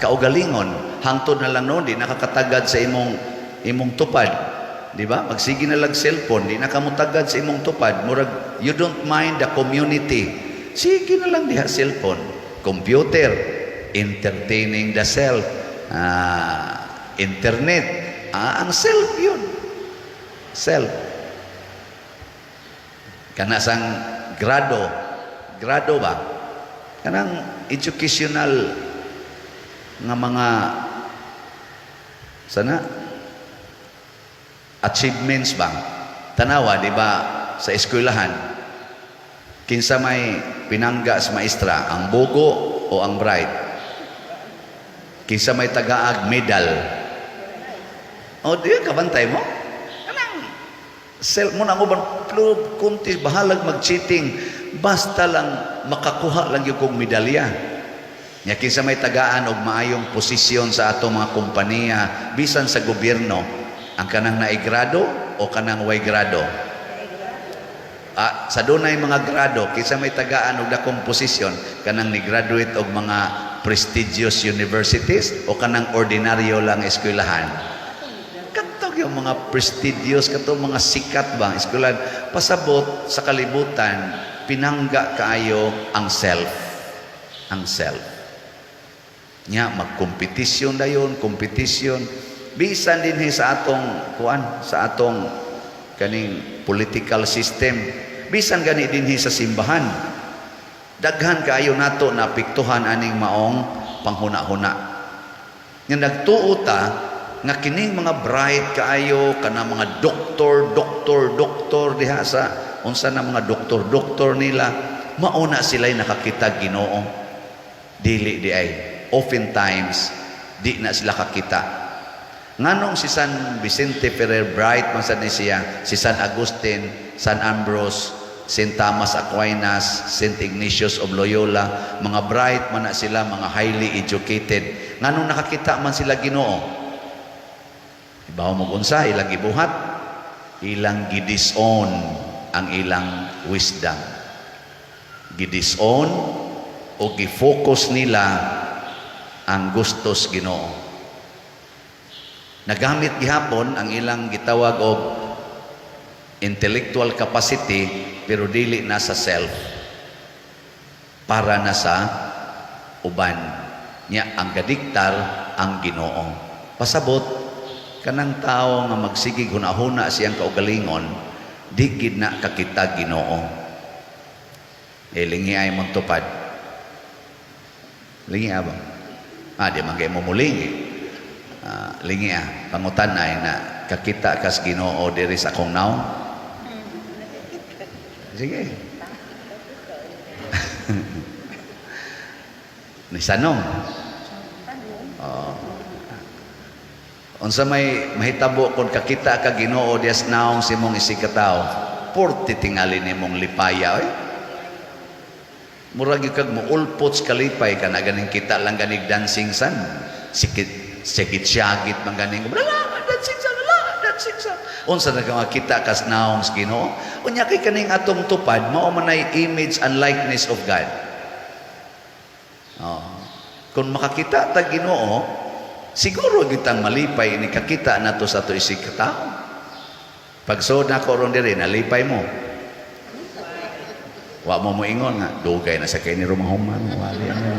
A: kaugalingon. Hangtod na lang noon, di nakakatagad sa imong tupad, di ba? Magsige na lang cellphone, di nakamutagad sa imong tupad. Murag, you don't mind the community. Sige na lang diha cellphone. Computer, entertaining the self. Internet, ang self yun. Self. Kanasang grado ba? Kanang educational nga mga achievements bang tanawa, di ba, sa eskwelahan kinsa may pinangga sa maestra, ang bugo o ang bright? Kinsa may tagaag medal? O di kabantay mo kanang self mo na mo club kunti bahalag mag-cheating basta lang makakuha lang yung kong medalya. Nya kinsa may tagaan og maayong posisyon sa atong mga kompanya bisan sa gobyerno, ang kanang naigrado o kanang way grado? Sa dunay mga grado, kinsa may tagaan og dakong posisyon, kanang ni graduate og mga prestigious universities o kanang ordinaryo lang eskwelahan? Katong yung mga prestigious, katong mga sikat ba eskwelahan, pasabot sa kalibutan, pinangga kaayo ang self. Ang self. Nya, magkompetisyon dayon, kompetisyon. Bisan din sa atong, sa atong kaning political system. Bisan gani din sa simbahan. Daghan kaayo nato na apektuhan aning maong panghuna-huna. Nga nagtuo ta nga kining mga bright kaayo kana mga doktor diha sa unsa na mga doktor nila, mauna sila'y nakakita Ginoo. Dili di ay. Oftentimes di na sila kakita. Nganong si San Vicente Ferrer Bright man sad ni siya, si San Agustin, San Ambrose, St. Thomas Aquinas, St. Ignatius of Loyola, mga bright man na sila, mga highly educated. Nganong nakakita man sila Ginoo? Ibaw mo unsa ilang gibuhat, ilang gidison ang ilang wisdom. Gidison o gifocus nila ang gustos Ginoo. Nagamit gihapon ang ilang gitawag og intellectual capacity pero dili na sa self, para na sa uban nya. Ang gadiktar ang Ginoo. Pasabot kanang tao nga magsigig hunahuna siyang kaugalingon, di gid na kakita Ginoo. Lingi ay mong tupad. Lingi abang. Di man kay mo mulingi. Lingi pangutan ay na kakita kas Ginoo diri sa akong naong. Sige. Ni sanong. Unsa may mahitabo kung kakita ka Ginoo dias naong si mong isikataw, porti tingali nimong lipaya oy. Murag kag mo ulpots kalipay kana ganing kita lang ganig dancing san. Sikit syagit man ganing dancing san. Unsa na kita kas naong sa Ginoo? Unya kay kaning atong tupad mao man ay image and likeness of God. Kung makakita ta Ginoo, siguro gitang malipay ni kakita nato sa ato isig katao. Pagsod nako ron diri nalipay mo. Wa mo moingon nga dugay na sa kay ni rumahuman wali ano.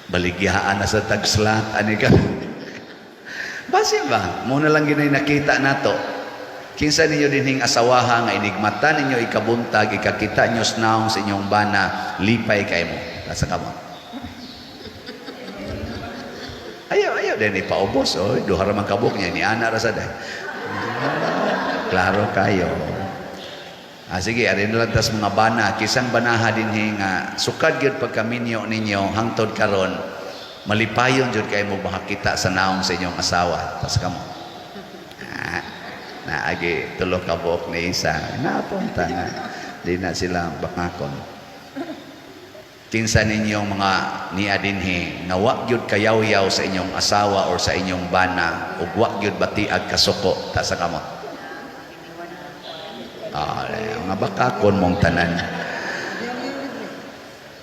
A: Baligyahan na sa tagslat ani ka. Basi ba? Muna lang ginay nakita nato. Kinsa ninyo dinhing asawaha nga inigmata ninyo ikabuntag, ikakita nyo snaong sa inyong bana, lipay kay mo. Nasa kamo. Ayaw din ipaubos. Duhara man kabuk niya, ni Ana Rasaday. Klaro kayo. Sige, arin lang tas mga bana, kisang banaha dinhing sukad yun pagkaminyo ninyo, hangtod karon malipayon jud kay mo makakita sa naong sa inyong asawa. Tas kamo. Naagi tulo ka buok ni isa. Napunta nga. Di na sila bakakon. Kinsa ninyong mga niadinhi nga wa gyud kayaw-yaw sa inyong asawa or sa inyong bana ug wa gyud batiag kasuko ta sa kamot. Nga bakakon mong tanan.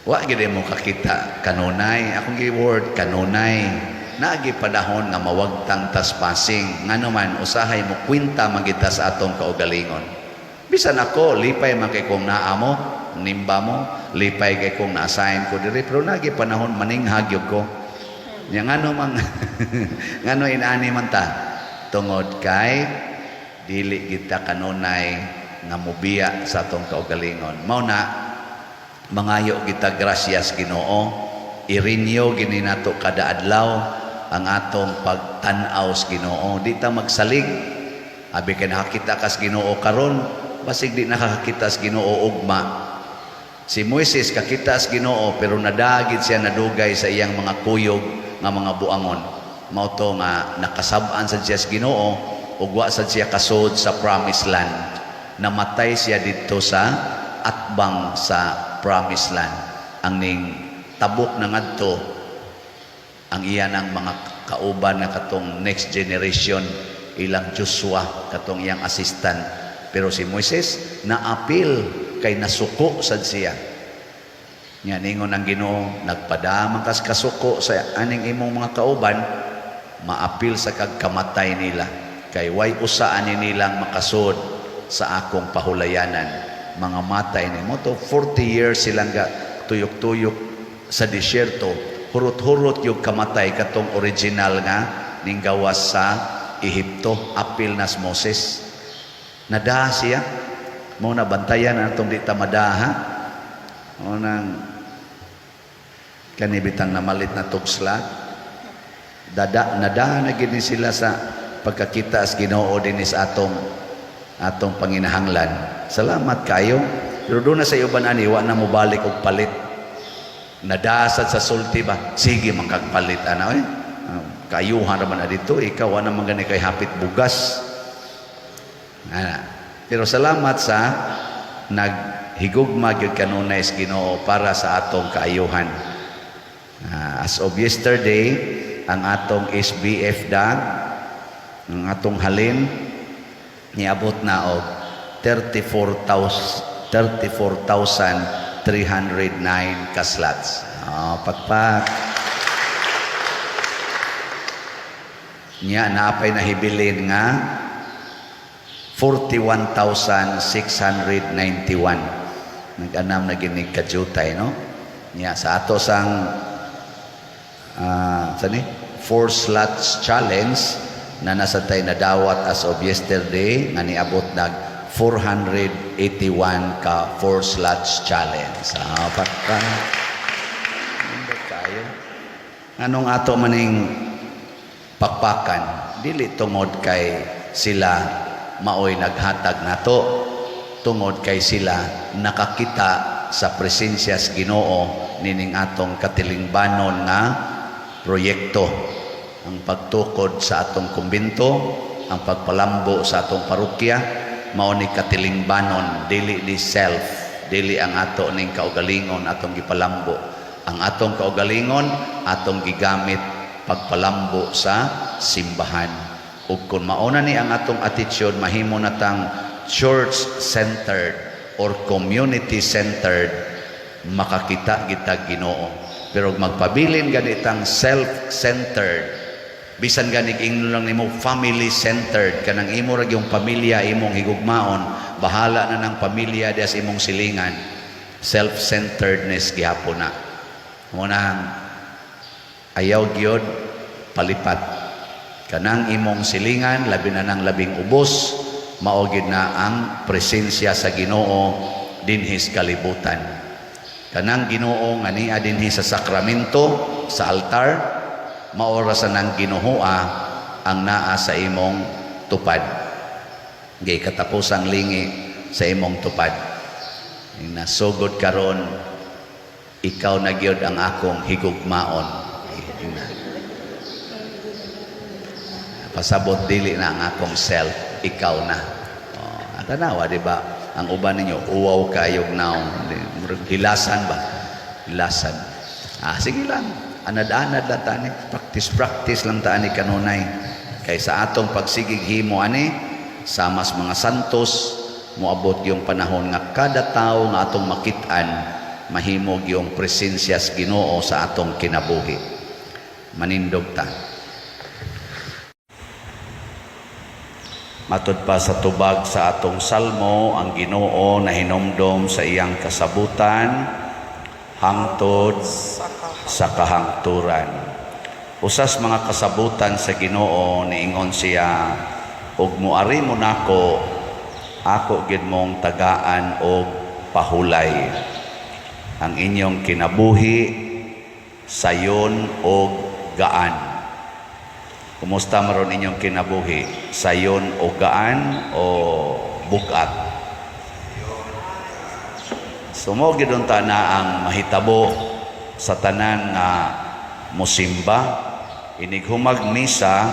A: Wa gyud mo kakita kanunay. Akong gi-word kanunay. Naagi padahon nga mawagtang taspasing. Nga naman usahay mo kwinta magita sa atong kaugalingon. Bisan ako lipay man kay kong naa mo, nimba mo, lipay kay kong na-assign ko diri, pero nagi panahon maninghag yun ko. Yang ano mang ngano inani man ta tungod kay dili kita kanunay nga mubiya sa atong kaugalingon. Mao na mangayo kita gracias Ginoo, irinyo gini nato kada adlaw ang atong pagtan-aw sa Ginoo. Di ta magsalig. Abi kay nakakita kas Ginoo karon, basig di nakakita sa Ginoo ugma. Si Moises kakita sa Ginoo pero nadagid siya nadugay sa iyang mga kuyog nga mga buangon. Mao to nga nakasab-an sa siya sa Ginoo ug wa sad siya kasud sa promised land. Namatay siya dito sa atbang sa promised land. Ang ning tabok na ngadto ang iyan ang mga kauban nga katong next generation, ilang Joshua katong iyang assistant. Pero si Moises naapil kay nasuko sad siya. Nya ningon ang Ginoo, nagpadamang kas kasuko sa aning imong mga kauban, maapil sa kagkamatay nila. Kay way usaan nilang makasud sa akong pahulayanan. Mga matay ni mo to 40 years silang tuyok-tuyok sa disyerto. Hurot-hurot yung kamatay katong original nga ning gawas sa Ehipto. Apil nas Moses. Nadaha siya. Mo na bantayan atong di ta madaha. O nang kanibitang namalit na tugsla. Nadaha na gini sila sa pagkakita as Ginoo dinis atong panginahanglan. Salamat kayo. Pero doon na sa iyo ba wa na mo balik og palit. Nadasad sa sulti ba? Sige mangkagpalit ana kayuhan naman na dito, ikaw na man gani kay hapit bugas. Pero salamat sa naghigugma gyud kanunay sa Ginoo para sa atong kaayuhan. As of yesterday, ang atong SBF dag, ang atong halin, niabot na og 34,309 kaslats. Pagpak. Nya naapay nahibilin nga 41,691. Nag-anam na ginig kajutay, no? Nya sa ato sang 4 slots challenge na nasa tay na dawat as of yesterday nga niabot nag 481 ka 4 slots challenge. Pagka kayo anong ato maning pakpakan dili tungod kay sila maoy naghatag nato, tungod kay sila nakakita sa presensya sa Ginoo nining atong katilingbanon nga proyekto, ang pagtukod sa atong kumbento, ang pagpalambo sa atong parokya, mao ni katilingbanon, dili ni self, dili ang ato ning kaugalingon atong gipalambo. Ang atong kaugalingon atong gigamit pagpalambo sa simbahan. Ug kun mauna ni ang atong attitude, mahimo natang church-centered or community-centered, makakita kita Ginoo. Pero magpabilin ganitang self-centered, bisan ganig ingno lang nimo family-centered, kanang imo ra yung pamilya imong higugmaon, bahala na ng pamilya des imong silingan. Self-centeredness gihapon na. Munang ayaw gyud palipat. Kanang imong silingan labi na ng labing ubos, mao gid na ang presensya sa Ginoo dinhis kalibutan. Kanang Ginoo nga niya dinhi sa sakramento, sa altar, maorasan ng Ginooa ang naa sa imong tupad. Gay katapusang lingi sa imong tupad. Nasugod karon, ikaw na gyud ang akong higugmaon. Pasabot dili na ang akong self, ikaw na. Tanawa, di ba? Ang uban ninyo, uwaw kayog naong. Hilasan ba? Hilasan. Sige lang. Anad-anad lang tani. Practice lang tani kanunay. Kay sa atong pagsigig himo ani, sa mas mga santos, muabot yung panahon nga kada tao nga atong makitaan, mahimog yung presensya sa Ginoo sa atong kinabuhi. Manindog ta. Matod pa sa tubag sa atong salmo, ang Ginoo na hinumdom sa iyang kasabutan hangtod sa kahangturan. Usas mga kasabutan sa Ginoo niingon siya, ug muari mo nako, ako gid mong tagaan og pahulay. Ang inyong kinabuhi sayon og gaan. Kumusta maron inyong kinabuhi? Sayon o gaan o bukat? Sumogid unta na ang mahitabo sa tanan nga musimba, inighumag misa,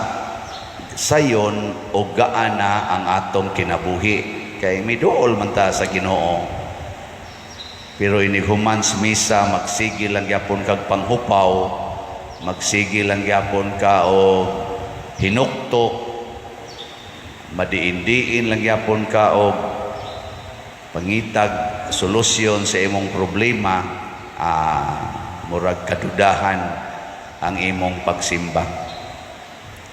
A: sayon o gaan na ang atong kinabuhi. Kay miduol man ta sa Ginoo. Pero inighuman sa misa, magsigil lang yapon kag panghupaw, magsigil lang yapon ka o hinuktok, madiin-diin lang yapon ka o pangitag solusyon sa imong problema, murag kadudahan ang imong pagsimba.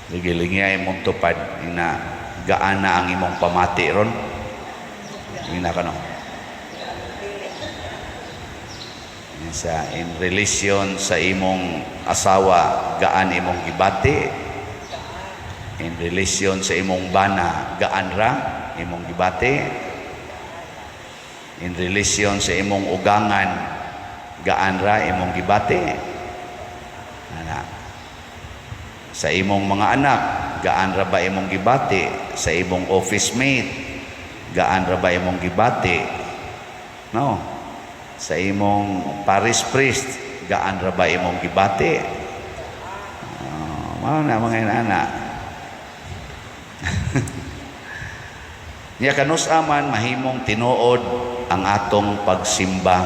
A: Ligilingi imong tupad na gaan na ang imong pamati ron. Ina kano. In relation sa imong asawa, gaan imong gibati. In relation sa imong bana, gaan ra imong gibati. In relation sa imong ugangan, gaan ra imong gibati. Sa imong mga anak, gaan ra ba imong gibati? Sa imong office mate, gaan ra ba imong gibati? No. Sa imong parish priest, gaan ra ba imong gibati? Mao na mga inana. Nya kanus-aman mahimong tinuod ang atong pagsimba,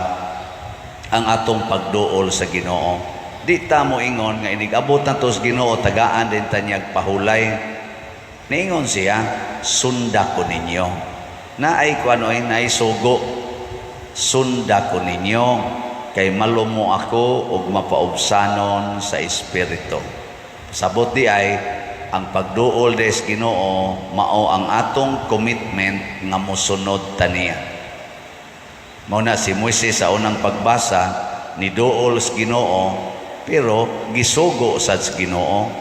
A: ang atong pagduol sa Ginoo. Di ta mo ingon nga inigabot na to sa Ginoo, tagaan din tanyag pahulay. Niingon siya, sunda ko ninyo. Naay kuanoy, naay sugo. Sunda ko ninyo, kay malumo ako ug mapaubsanon sa Espiritu. Sabot di ay, ang pagduol des Ginoo, mao ang atong commitment nga mosunod taniya. Mao na si Moises sa unang pagbasa, ni duol sa Ginoo, pero gisugo sa Ginoo.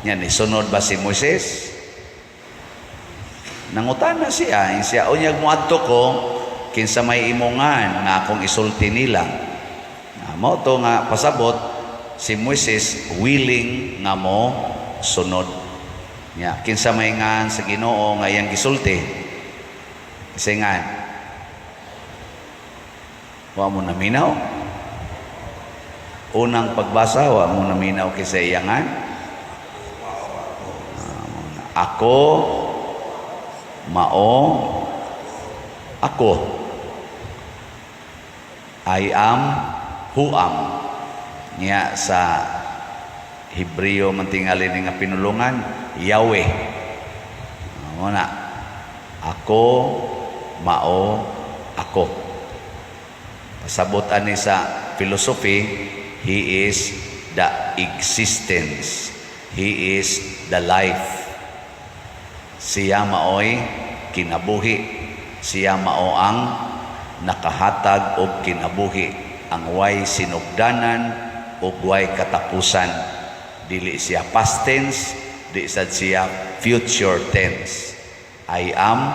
A: Yan, isunod ba si Moises? Nangutana siya, unyag mo adto ko, kinsa may imongan nga akong isulti nila. Mao to nga pasabot, si Moises willing nga mo sunod. Kinsa may ngan sa Ginoo nga iyang gisulti. Kasi nga, wa mo naminaw. Unang pagbasa, wa mo naminaw kisa iyangan. Ako, mao, ako. I am who am. Niya sa Hebreo mantingali nga pinulungan, Yahweh. Muna, ako, mao, ako. Pasabutan ni sa philosophy, He is the existence. He is the life. Siya mao'y kinabuhi. Siya mao ang nakahatag og kinabuhi, ang way sinugdanan ug way katapusan. Dili siya past tense, di sad siya future tense. I am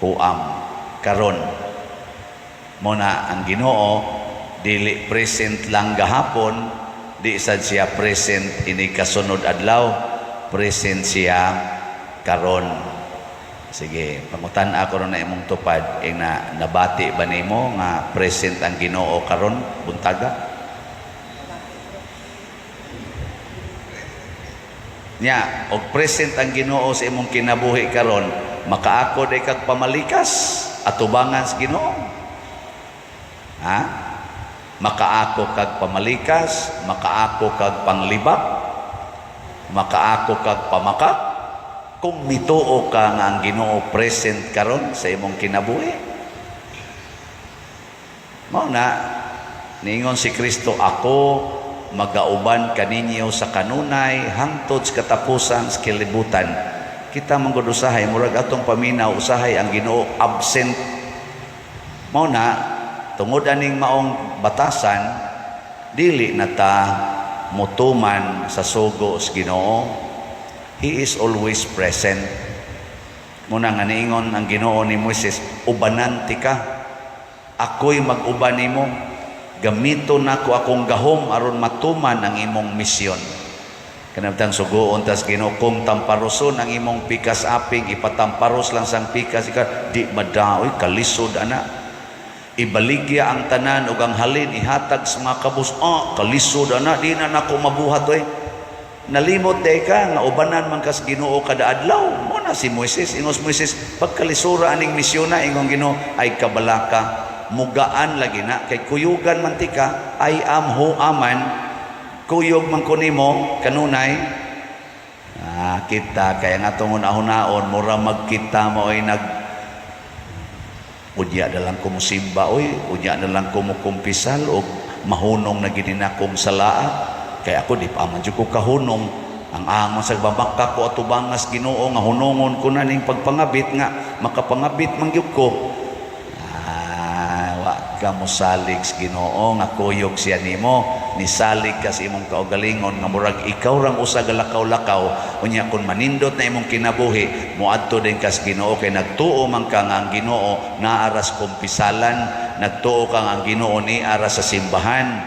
A: who am. Karon mo na ang Ginoo, dili present lang gahapon, di sad siya present ini kasunod adlaw, present siya karon. Sige, pangutan ako na imong tupad, na nabati ba nimo nga present ang Ginoo karon buntaga? Nya, og present ang Ginoo sa imong kinabuhi karon, makaako day kag pamalikas atubangan sa Ginoo. Ha? Makaako kag pamalikas, makaako kag panglibak, makaako kag pamakak. Kung mituo ka nga ang Ginoo present karon sa imong kinabuhi. Mao na niingon si Kristo, ako magauban kaninyo sa kanunay hangtod sa katapusan sa kalibutan. Kita manggod usahay murag atong paminaw usahay ang Ginoo absent. Mao na tungod aning maong batasan, dili na ta mutuman sa sugo sa Ginoo. He is always present. Muna nga niingon ang Ginoo ni Moises, ubanan ti ka. Ako'y mag-uban nimo. Gamito nako akong gahom aron matuman ang imong misyon. Kanabtang sugoon tas Ginoo, kung tamparuson ang imong pikas aping, ipatamparos lang sang pikas ika, di madaoy kalisod ana. Ibaligya ang tanan ug ang halin ihatag sa mga kabus. Kalisod ana, di na nako mabuhat oy. Nalimot day ka nga ubanan man kas Ginoo kada adlaw. Mo na si Moises, ingos Moises, pagkalisura aning misyon na ingong Ginoo ay kabalaka, mugaan lagi na kay kuyugan man tika, I am who aman, kuyog man kunimo kanunay. Kita kaya nga tong una-unaon mura magkita mo ay Unya na lang ko musimba, oy, unya na lang ko mukumpisal o mahunong na ginina kong salaat. Kaya ako di pa man jud ko kahunong. Ang angon sa babangka ko atubangas Ginoo nga hunongon ko na ning pagpangabit nga makapangabit man gyud ko. Wa ka mo salig sa Ginoo nga kuyog siya nimo, nisalig ka sa imong kaugalingon nga murag ikaw rang usa ka lakaw-lakaw. Unya kun manindot na imong kinabuhi, moadto din ka sa Ginoo kay nagtuo man ka nga ang Ginoo naa sa kumpisalan, nagtuo ka nga ang Ginoo ni ara sa simbahan.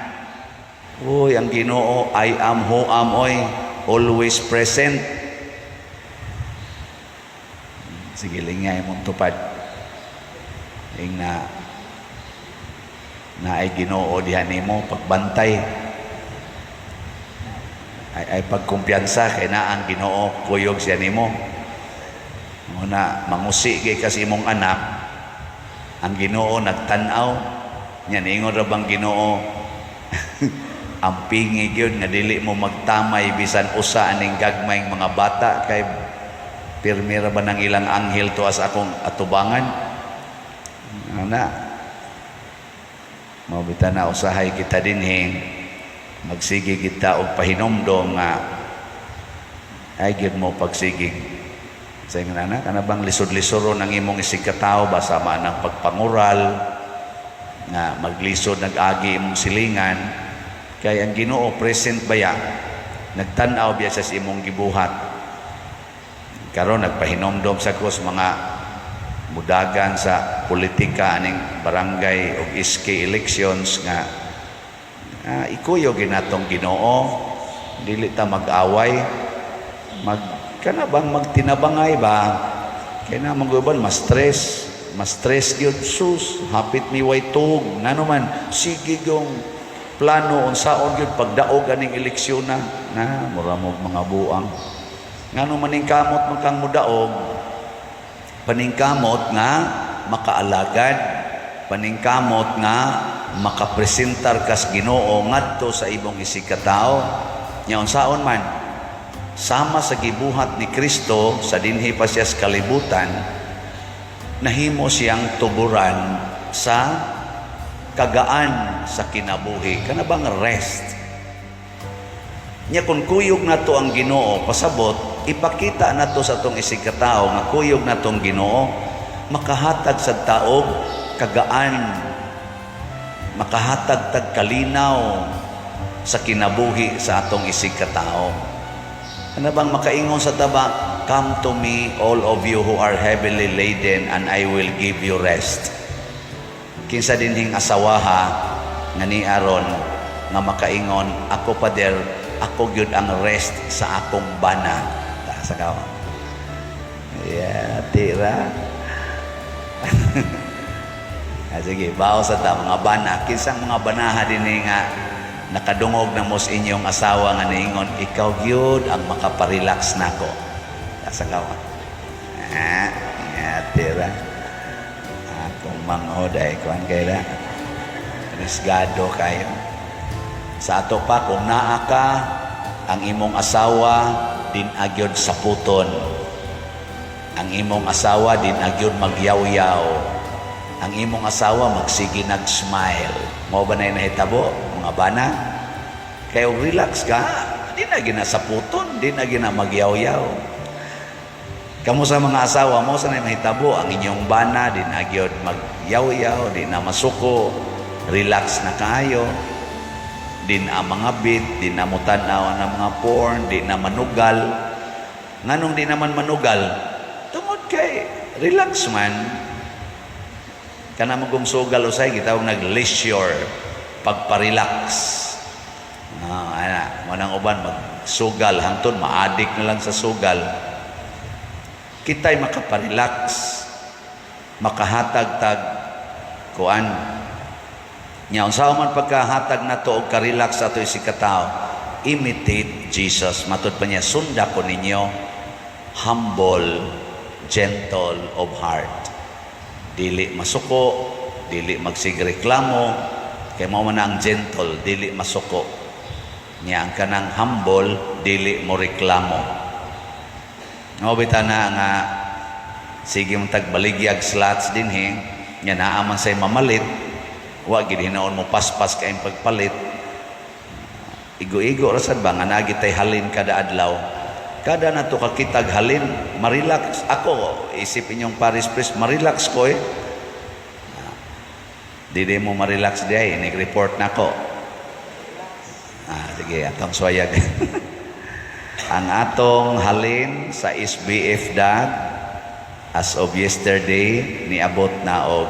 A: Uy, ang Ginoo I am who am, oy, always present. Sige lingay mong tupad ing na ay Ginoo diha nimo pagbantay ay pagkumpiyansa kay na ang Ginoo kuyog siya nimo. Muna mangusi kay kasi imong anak ang Ginoo nagtan-aw nya ningon ra bang Ginoo ang pingi gyud nga dili mo magtamay bisan usa aning gagmayng mga bata kay pirmi ra ba ng ilang anghel tuas akong atubangan. Ana mabita na usahay kita dinhing magsige kita og pahinomdom nga ay gyud mo pagsigig sa ingon anak ana bang lisod-lisoron ang imong isig ka tawo ba sama ng pagpangural nga maglisod nag-agi imong silingan kay ang Ginoo present baya nagtan-aw biya sa imong gibuhat karon nagpahinomdom sa kus mga mudagan sa politika aning barangay o SK elections nga ikuyo ginatong Ginoo dili ta mag-away kana bang magtinabangay ba kay na manguban mas stress gyud sus hapit mi way tug ngano man sige gyung plano unsaon gyud pagdaog aning eleksyon na mura mo mga buang ngano maning kamot man kang mudaog paningkamot nga makaalagad, paningkamot nga makapresentar kas Ginoo ngadto sa imong isig ka tawo. Nya unsaon man sama sa gibuhat ni Kristo sa dinhi pa siya sa kalibutan nahimo siyang tuburan sa kagaan sa kinabuhi kana bang rest. Nya kun kuyog nato ang Ginoo pasabot ipakita nato sa tong isig ka tawo nga kuyog natong Ginoo makahatag sa taog kagaan makahatag tag kalinaw sa kinabuhi sa atong isig ka tawo. Ano bang makaingon sa taba come to me all of you who are heavily laden and I will give you rest. Kinsa dinhing asawaha nga ni Aaron nga makaingon ako pader ako gyud ang rest sa akong bana sa kawan. Tira. Sige, bawo sa ta mga bana. Kinsang mga banaha din nga nakadungog na mo sa inyong asawa nga niingon, ikaw gyud ang makaparelax nako. Sa kawan. Tira. Akong manghoday kuan kay ra. Risgado kayo. Sa ato pa kung naa ka ang imong asawa din agyod sa puton. Ang imong asawa din agyod magyaw-yaw. Ang imong asawa magsige nag-smile. Mao ba na nahitabo mga bana? Kaya relax ka, di na gina sa puton, di na gina magyaw-yaw. Kamu sa mga asawa mo sa mahitabo ang inyong bana din agyod magyaw-yaw, di na masuko, relax na kayo. Din ang mga bit, di na mo tanaw ng mga porn, di na manugal. Nganong di naman manugal? Tungod kay relax man. Kana magong sugal usay gitawag nag-leisure, pagpa-relax. Mo nang uban magsugal hangtod maadik na lang sa sugal. Kitay makapa-relax, makahatag tag kuan. Nya unsa man pagkahatag nato og ka-relax sa ato isig ka tawo, imitate Jesus. Matud pa niya, sunda ko ninyo humble, gentle of heart. Dili masuko, dili magsigreklamo, kay mao man ang gentle, dili masuko. Nya ang kanang humble, dili mo reklamo. Mao bitaw na nga sige mong tagbaligyag slots dinhi. Nga naaman sa'y mamalit, wa gid hinaon mo paspas kayong pagpalit. Igo-igo rasad ba nga nagitay halin kada adlaw. Kada na to kakitag halin, marilax ako. Isipin yung Paris Priest, marilax ko eh. Di mo marilax di ay, nag-report na ko. Sige, atong swayag. Ang atong halin sa SBF Dad, as of yesterday, niabot na og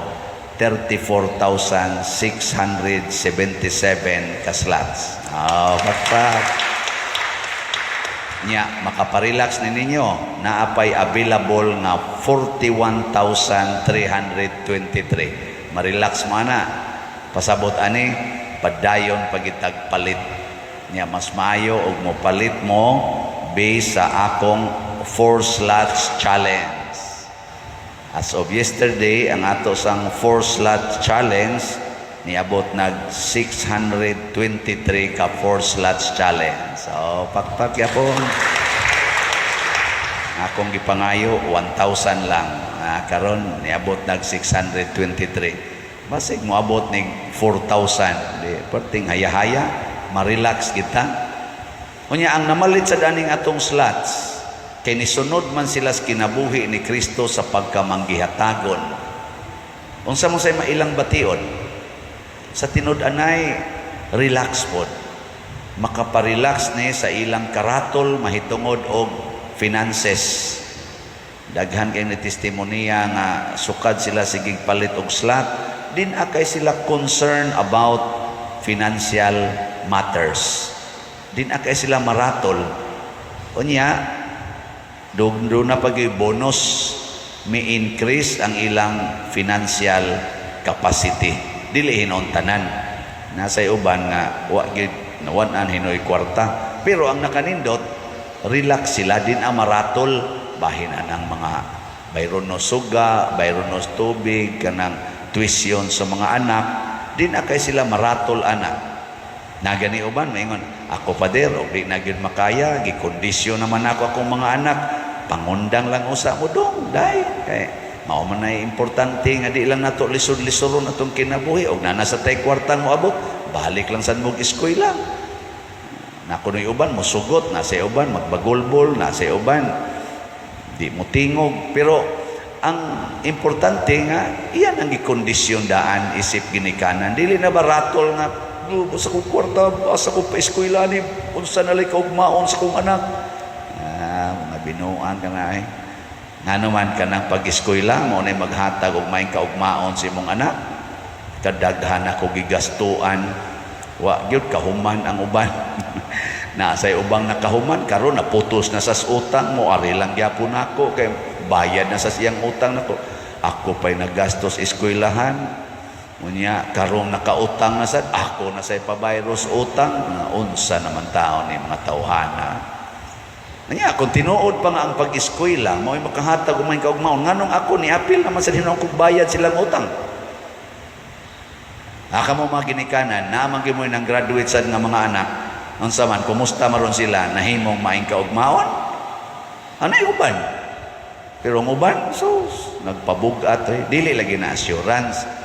A: 34,677 kaslots. Bakpak. Nya, makaparelax ni ninyo, naapay available nga 41,323. Marelax mo na. Pasabot ani, padayon pagitag palit. Nya, mas maayo og mo palit mo based sa akong 4 slots challenge. As of yesterday, ang ato sang 4 slot challenge, niabot nag 623 ka 4 slots challenge. So, pakpak yapon. Akong gipangayo, 1,000 lang. Karon niabot nag 623. Basig mo abot nig 4,000. Di, perting haya-haya, marelax kita. Unya, ang namalit sa daning atong slots, kay nisunod man sila sa kinabuhi ni Kristo sa pagkamanggihatagon. Unsa mo say mailang bation? Sa tinud-anay, relax pod. Makaparelax ni sa ilang karatol, mahitungod og finances. Daghan kay ni testimonya nga sukad sila sigig palit og slot, din akay sila concern about financial matters. Din akay sila maratol. Unya, doon na pag-bonus, may increase ang ilang financial capacity. Dili hinon tanan. Nasa'y uban nga, nawanan hinoy kwarta. Pero ang nakanindot, relax sila din ang maratol. Bahin ng mga bayron no suga, bayron no tubig, kanang tuition sa mga anak. Din akay sila maratol anak. Nagani uban, maingon, ako pader, o di na gyud makaya, gikondisyon naman ako akong mga anak, pangundang lang usa mo dong, day. Kay, mao man ay importante nga di lang nato lisod-lisoron atong kinabuhi, o na nasa tay kwartan mo abot, balik lang sa mong eskwela. Nakunoy uban, musugot, nasa uban, magbagolbol, nasa uban, di mo tingog. Pero, ang importante nga, iyan ang gikondisyon daan, isip ginikanan. Dili na ba ratol nga, sa kong kwarta, sa kong pa-eskwela ni, unsa nalay kaugmaon sa kong anak. Mga binuang ka na eh. Nga naman ka ng pag-eskwela, mo na maghatag og maing kaugmaon sa imong anak. Kadaghan ako gigastuan. Wa, gyud kahuman ang uban. Nasa'y ubang nakahuman, karon naputos na sa utang mo, ari lang gyapon ako, kay bayad na sa siyang utang nako. Ako pa'y naggastos eskwelahan. Unya, karong nakautang na sad, ako na say pabayros utang, na unsa naman taon ni mga tawhana. Unya, kung tinuod pa nga ang pag-eskwela, mo'y makahatag umay kaugmaon, nganong ako ni apil naman sa hinong kong bayad silang utang. Aka mo mga ginikanan, naman gimoy ng graduate sad nga mga anak, unsa man, kumusta maron sila, nahimong maing kaugmaon? Anay uban? Pero ang uban, sus, nagpabugat, dili lagi na assurance.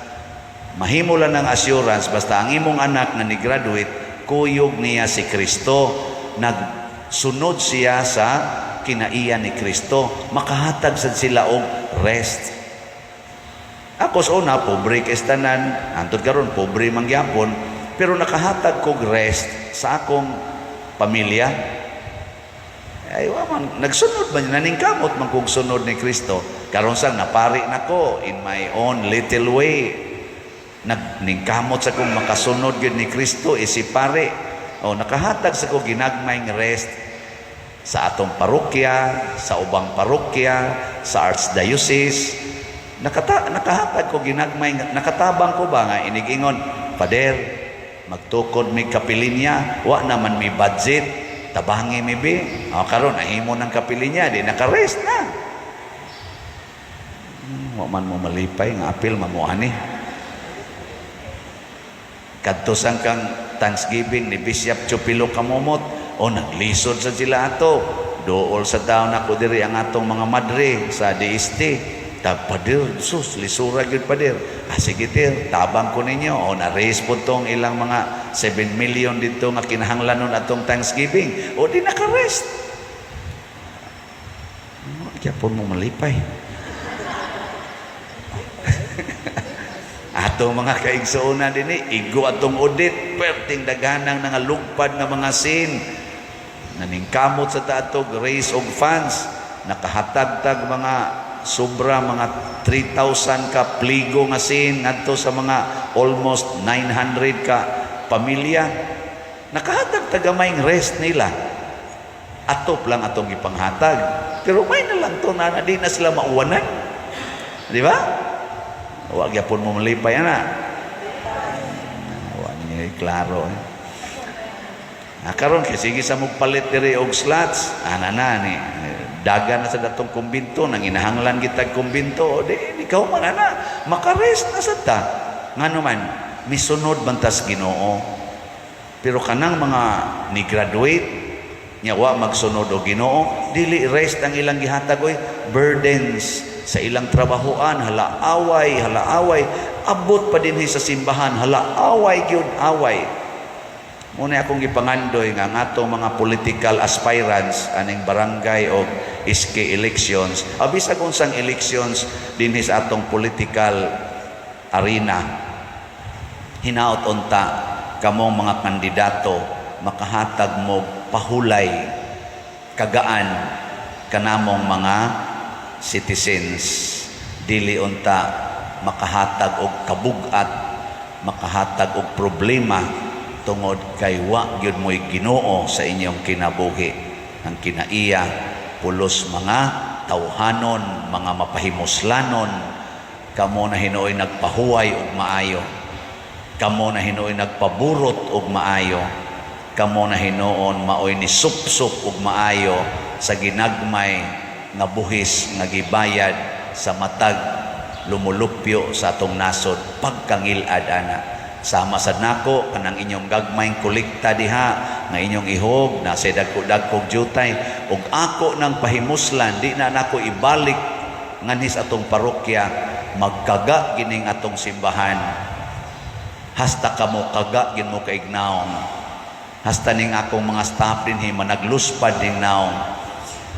A: Mahimo lang ng assurance basta ang imong anak na ni-graduate, kuyog niya si Kristo, nagsunod siya sa kinaiya ni Kristo, makahatag sad sila og rest. Ako sa una, pobre kestanan, antod karon pobre mangyapon, pero nakahatag kog rest sa akong pamilya. Ay, waman, nagsunod man, naningkamot man kog sunod ni Kristo. Karon sang napari nako in my own little way. Nagkamot sa kong makasunod yun ni Kristo, isipare. O nakahatag sa kong ginagmayng rest sa atong parokya, sa ubang parokya, sa archdiocese. Nakahatag ko ginagmay, nakatabang ko ba nga inigingon, Pader, magtukod may kapilinya, wa naman may budget, tabangi may bi. O karon nahimo ng kapilinya, di nakarest na. Wa man mo malipay, nga apil mamuani. Kadtosan kang Thanksgiving ni Bishop Chupilo Kamomot, o naglisod sa sila ato. Dool sa taon ako diri ang atong mga madre sa DST. Padir, sus, lisura yun padir. Sige tir, tabang ko ninyo. O na-raise po tong ilang mga 7 million dito nga kinahanglan nun atong Thanksgiving. O di naka-rest. Kaya po mo malipay. Atong mga kaigsuunan din igo atong audit, perting daganang nga lugpad nga mga sin. Naningkamot sa taatog, raise of funds, nakahatag-tag mga sobra mga 3,000 ka pligo nga sin ngadto sa mga almost 900 ka pamilya. Nakahatag tagamay rest nila. Atop lang atong ipanghatag. Pero may na lang to na di na sila mauwanan. Di ba? Huwag yapon mo malipay na. Huwag niya klaro. Karon kay sige sa magpalit diri og slots. Ana na ni daga na sa datong kumbinto nang inahanglan kita kumbinto. O di ikaw man ana makarest na sad ta. Ngano man misunod bantas Ginoo. Pero kanang mga ni graduate nya wa magsunod og Ginoo, dili rest ang ilang gihatag oy burdens sa ilang trabahoan, hala away, abot pa din sa simbahan, hala away gyud away. Muna akong ipangandoy nga atong mga political aspirants aning barangay o SK elections, bisag unsang elections dinhi sa atong political arena, hinaot unta kamong mga kandidato makahatag mo pahulay kagaan kanamong mga citizens, dili unta makahatag og kabugat, makahatag og problema tungod kay wa gyud mo'y Ginoo sa inyong kinabuhi. Ang kinaiya pulos mga tawhanon, mga mapahimuslanon, kamo na hinuoy nagpahuway og maayo, kamo na hinuoy nagpaburot og maayo, kamo na hinuon maoy ni supsup og maayo sa ginagmay nga buhis nga gibayad sa matag lumulupyo sa atong nasod pagkangilad ana. Sama sad nako kanang inyong gagmayng kolekta diha nga inyong ihog na sa dagko-dagkog jutay ug ako nang pahimuslan di na nako ibalik nganis atong parokya, magkaga gining atong simbahan. Hasta kamo kaga gin mo kaignaong, hasta ning akong mga staff dinhi managluspad ding naong.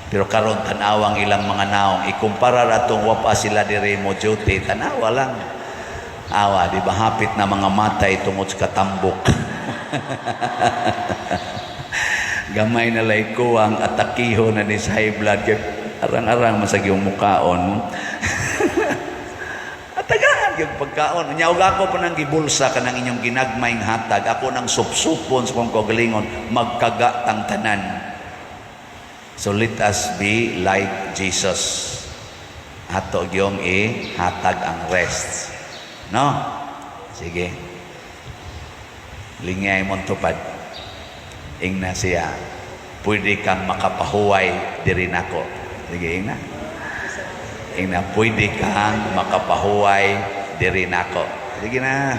A: Pero karon tanawang ilang mga naong ikumpara ratong wapa sila dire mo duty, tanawa lang. Awa, di ba hapit na mga matay tungod sa katambok. Gamay na lay kuwang atakiho na ni sa high blood kay arang-arang masag yung mukaon. Atagaan yung pagkaon. Nya og ako pa nang gibulsa kanang inyong ginagmayng hatag, ako nang supsupon sa kong kagalingon magkaga tang tanan. So let us be like Jesus. Ato yung hatag ang rest. No? Sige. Lingay mong tupad. Ingna siya. Pwede kang makapahuway diri nako. Sige, ingna. Ingna, pwede kang makapahuway diri nako. Sige na.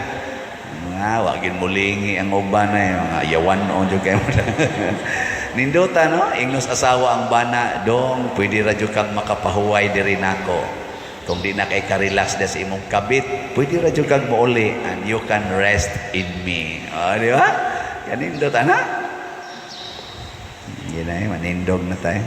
A: Wagin mulingi ang uban na mga yawan noon yung kayo. Nindota, no? Ingnos asawa ang bana, dong, pwede radyo kang makapahuway diri nako. Kung di na kay ka-relax na sa imong kabit, pwede radyo kang mauli and you can rest in me. O, di ba? Yan nindota na. Yan na manindog na tayo.